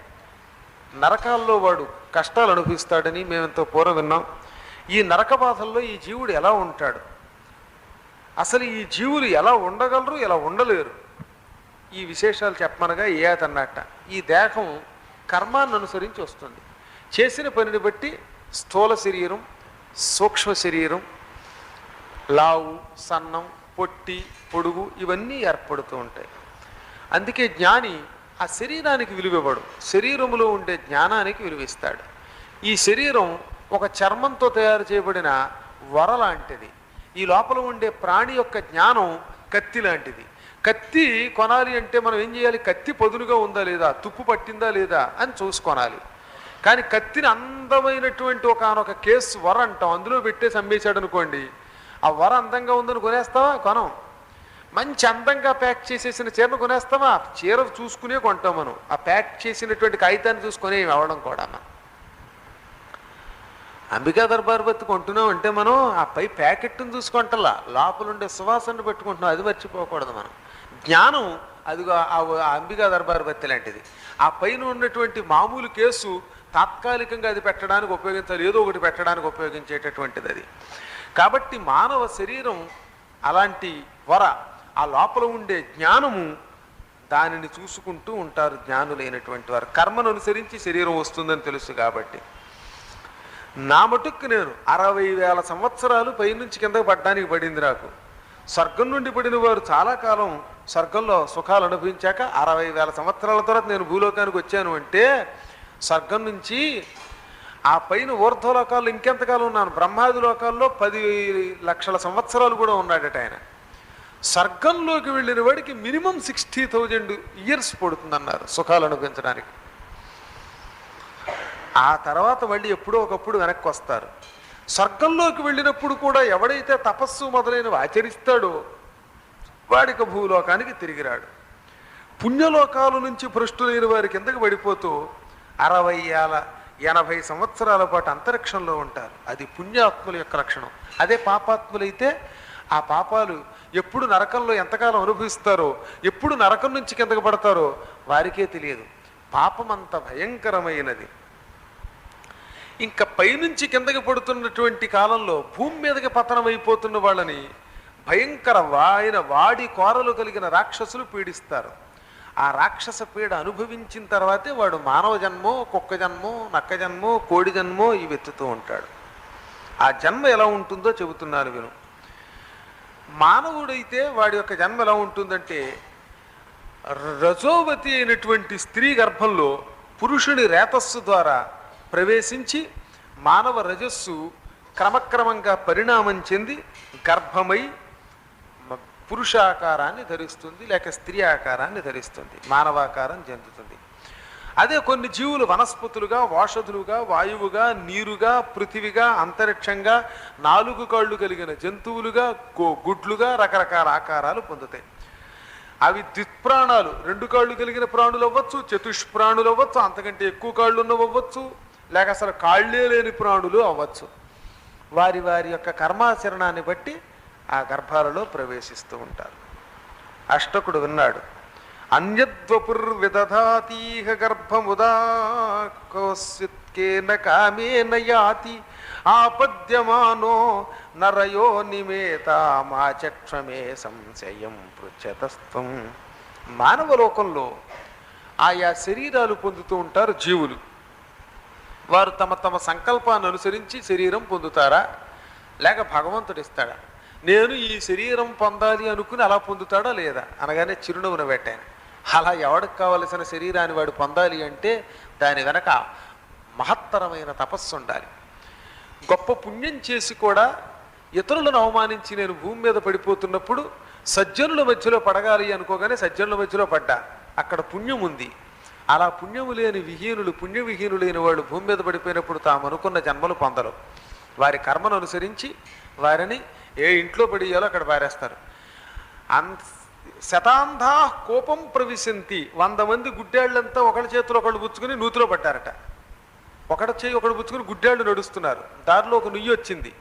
నరకాల్లో వాడు కష్టాలు అనుభవిస్తాడని మేమెంతో పూర్వం విన్నాం. ఈ నరక బాధల్లో ఈ జీవుడు ఎలా ఉంటాడు, అసలు ఈ జీవులు ఎలా ఉండగలరు, ఎలా ఉండలేరు, ఈ విశేషాలు చెప్పమనగా ఏతన్నట్ట. ఈ దేహం కర్మాన్ని అనుసరించి వస్తుంది. చేసిన పనిని బట్టి స్థూల శరీరం, సూక్ష్మ శరీరం, లావు, సన్నం, పొట్టి, పొడుగు ఇవన్నీ ఏర్పడుతూ ఉంటాయి. అందుకే జ్ఞాని ఆ శరీరానికి విలువివ్వడు, శరీరములో ఉండే జ్ఞానానికి విలువిస్తాడు. ఈ శరీరం ఒక చర్మంతో తయారు చేయబడిన వర లాంటిది. ఈ లోపల ఉండే ప్రాణి యొక్క జ్ఞానం కత్తి లాంటిది. కత్తి కొనాలి అంటే మనం ఏం చేయాలి, కత్తి పదునుగా ఉందా లేదా, తుప్పు పట్టిందా లేదా అని చూసుకొనాలి. కానీ కత్తిని అందమైనటువంటి ఒకనొక కేసు వర అంటాం, అందులో పెట్టేసి అమ్మేశాడు అనుకోండి, ఆ వర అందంగా ఉందని కొనేస్తావా? కొనం. మంచి అందంగా ప్యాక్ చేసేసిన చీరను కొనేస్తామా? చీర చూసుకునే కొంటాం మనం. ఆ ప్యాక్ చేసినటువంటి కాగితాన్ని చూసుకునే అవడం కూడా మనం అంబికా దర్బార్ బత్తి కొంటున్నాం అంటే మనం ఆ పై ప్యాకెట్ను చూసుకుంటలా, లోపల ఉండే సువాసనను పెట్టుకుంటున్నాం, అది మర్చిపోకూడదు మనం. జ్ఞానం అదిగో ఆ అంబికా దర్బార్ బత్తి లాంటిది. ఆ పైన ఉన్నటువంటి మామూలు కేసు తాత్కాలికంగా అది పెట్టడానికి ఉపయోగించాలి, ఏదో ఒకటి పెట్టడానికి ఉపయోగించేటటువంటిది అది. కాబట్టి మానవ శరీరం అలాంటి వర, ఆ లోపల ఉండే జ్ఞానము, దానిని చూసుకుంటూ ఉంటారు జ్ఞానులైనటువంటి వారు. కర్మను అనుసరించి శరీరం వస్తుందని తెలుసు కాబట్టి. నా మటుక్కు నేను 60,000 సంవత్సరాలు పైనుంచి కిందకు పడ్డానికి పడింది నాకు. స్వర్గం నుండి పడిన వారు చాలా కాలం స్వర్గంలో సుఖాలు అనుభవించాక 60,000 సంవత్సరాల తర్వాత నేను భూలోకానికి వచ్చాను అంటే, స్వర్గం నుంచి ఆ పైన ఊర్ధ్వలోకాల్లో ఇంకెంతకాలం ఉన్నాను, బ్రహ్మాది లోకాల్లో 10 లక్షల సంవత్సరాలు కూడా ఉన్నాడట ఆయన. స్వర్గంలోకి వెళ్ళిన వాడికి మినిమం 60,000 ఇయర్స్ పడుతుందన్నారు సుఖాలు అనుభవించడానికి. ఆ తర్వాత మళ్ళీ ఎప్పుడో ఒకప్పుడు వెనక్కి వస్తారు. స్వర్గంలోకి వెళ్ళినప్పుడు కూడా ఎవడైతే తపస్సు మొదలైనవి ఆచరిస్తాడో వాడికి భూలోకానికి తిరిగిరాడు. పుణ్యలోకాల నుంచి భ్రష్టులైన వారి కిందకి పడిపోతూ 60 ఏళ్ళ 80 సంవత్సరాల పాటు అంతరిక్షంలో ఉంటారు. అది పుణ్యాత్ముల యొక్క లక్షణం. అదే పాపాత్ములైతే ఆ పాపాలు ఎప్పుడు నరకంలో ఎంతకాలం అనుభవిస్తారో, ఎప్పుడు నరకం నుంచి కిందకు పడతారో వారికే తెలియదు. పాపం అంత భయంకరమైనది. ఇంకా పైనుంచి కిందకి పడుతున్నటువంటి కాలంలో భూమి మీదకి పతనం అయిపోతున్న వాళ్ళని భయంకర వాడి కోరలు కలిగిన రాక్షసులు పీడిస్తారు. ఆ రాక్షస పీడ అనుభవించిన తర్వాతే వాడు మానవ జన్మో, కుక్క జన్మో, నక్క జన్మో, కోడి జన్మో ఇవి ఎత్తుతూ ఉంటాడు. ఆ జన్మ ఎలా ఉంటుందో చెబుతున్నాను విను. మానవుడైతే వాడి యొక్క జన్మ ఎలా ఉంటుందంటే, రజోవతి అయినటువంటి స్త్రీ గర్భంలో పురుషుడి రేతస్సు ద్వారా ప్రవేశించి మానవ రజస్సు క్రమక్రమంగా పరిణామం చెంది గర్భమై పురుషాకారాన్ని ధరిస్తుంది, లేక స్త్రీ ఆకారాన్ని ధరిస్తుంది, మానవాకారం చెందుతుంది. అదే కొన్ని జీవులు వనస్పతులుగా, ఓషధులుగా, వాయువుగా, నీరుగా, పృథివిగా, అంతరిక్షంగా, 4 కాళ్ళు కలిగిన జంతువులుగా, గుడ్లుగా రకరకాల ఆకారాలు పొందుతాయి. అవి ద్విప్రాణాలు, 2 కాళ్ళు కలిగిన ప్రాణులు అవ్వచ్చు, చతుష్ప్రాణులు అవ్వచ్చు, అంతకంటే ఎక్కువ కాళ్ళు ఉన్నవి అవ్వచ్చు, లేక అసలు కాళ్ళే లేని ప్రాణులు అవ్వచ్చు. వారి వారి యొక్క కర్మాచరణాన్ని బట్టి ఆ గర్భాలలో ప్రవేశిస్తూ ఉంటారు. అష్టకుడు విన్నాడు. అన్యద్వపుర్విదధాతీహ గర్భముదాకోస్యత్కేన కామేన యాతి ఆపద్యమానో నరయో నిమేతామాచక్షమే సంశయం పృచ్ఛతస్త్వం. మానవలోకంలో ఆయా శరీరాలు పొందుతూ ఉంటారు జీవులు. వారు తమ తమ సంకల్పాన్ని అనుసరించి శరీరం పొందుతారా, లేక భగవంతుడు ఇస్తాడా? నేను ఈ శరీరం పొందాలి అనుకుని అలా పొందుతాడా లేదా అనగానే చిరునవ్వున పెట్టాను. అలా ఎవడికి కావలసిన శరీరాన్ని వాడు పొందాలి అంటే దాని వెనక మహత్తరమైన తపస్సు ఉండాలి. గొప్ప పుణ్యం చేసి కూడా ఇతరులను అవమానించి నేను భూమి మీద పడిపోతున్నప్పుడు సజ్జనుల మధ్యలో పడగాలి అనుకోగానే సజ్జనుల మధ్యలో పడ్డా. అక్కడ పుణ్యం ఉంది. అలా పుణ్యము లేని విహీనులు, పుణ్యవిహీనులైన వాళ్ళు భూమి మీద పడిపోయినప్పుడు తాము అనుకున్న జన్మలు పొందరు. వారి కర్మను అనుసరించి వారిని ఏ ఇంట్లో పడియాలో అక్కడ పారేస్తారు. శతాంధా కోపం ప్రవిశంతి. 100 మంది గుడ్డాళ్ళంతా ఒకళ్ళ చేతిలో ఒకళ్ళు పుచ్చుకుని నూతిలో పడ్డారట. ఒకటి చేయి ఒకడు పుచ్చుకుని గుడ్డాళ్ళు నడుస్తున్నారు. దారిలో ఒక నుయ్యి వచ్చింది.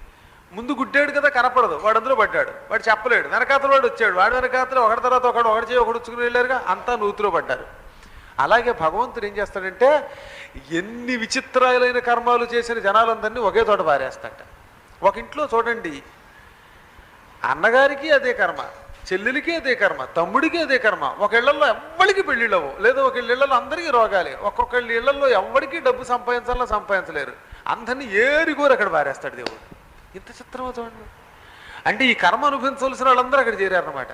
ముందు గుడ్డాడు కదా, కనపడదు, వాడు అందులో పడ్డాడు. వాడు చెప్పలేడు. వెనకాతల వాడు వచ్చాడు, వాడు వెనకాతల ఒకటి తర్వాత ఒకటి చేయి ఒకడు పుచ్చుకుని వెళ్ళారుగా, అంతా నూతిలో పడ్డారు. అలాగే భగవంతుడు ఏం చేస్తాడంటే ఎన్ని విచిత్రాలైన కర్మాలు చేసిన జనాలందరినీ ఒకే చోట పారేస్తాడట. ఒక ఇంట్లో చూడండి, అన్నగారికి అదే కర్మ, చెల్లెలికి అదే కర్మ, తమ్ముడికి అదే కర్మ. ఒక ఇళ్లలో ఎవ్వడికి పెళ్ళిళ్ళవు, లేదా ఒక ఇళ్లలో అందరికీ రోగాలే. ఒక్కొక్కళ్ళ ఇళ్లలో ఎవ్వడికి డబ్బు సంపాదించాలో సంపాదించలేరు. అందరినీ ఏరిగోరు అక్కడ పారేస్తాడు దేవుడు. ఇంత చిత్రమో చూడండి. అంటే ఈ కర్మ అనుభవించవలసిన వాళ్ళందరూ అక్కడ చేరారన్నమాట.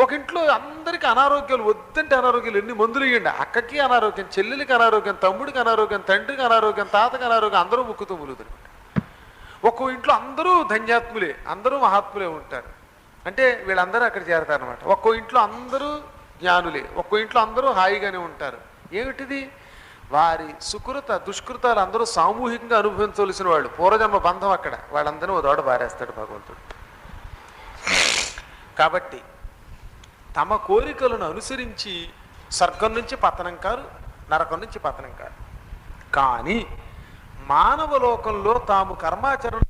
ఒక ఇంట్లో అందరికీ అనారోగ్యాలు, వద్దంటే అనారోగ్యాలు, ఎన్ని మందులు ఇవ్వండి. అక్కకి అనారోగ్యం, చెల్లెలికి అనారోగ్యం, తమ్ముడికి అనారోగ్యం, తండ్రికి అనారోగ్యం, తాతకి అనారోగ్యం, అందరూ ముక్కుతూ ములుగుతారు. ఒక్కో ఇంట్లో అందరూ ధన్యాత్ములే, అందరూ మహాత్ములే ఉంటారు. అంటే వీళ్ళందరూ అక్కడ చేరతారనమాట. ఒక్కో ఇంట్లో అందరూ జ్ఞానులే, ఒక్కో ఇంట్లో అందరూ హాయిగానే ఉంటారు. ఏమిటిది? వారి సుకృత దుష్కృతాలు అందరూ సామూహికంగా అనుభవించవలసిన వాళ్ళు. పూర్వజన్మ బంధం అక్కడ. వాళ్ళందరూ ఓ దోడ పారేస్తాడు భగవంతుడు. కాబట్టి తమ కోరికలను అనుసరించి స్వర్గం నుంచి పతనం కారు, నరకం నుంచి పతనం కారు. కానీ మానవ లోకంలో తాము కర్మాచరణ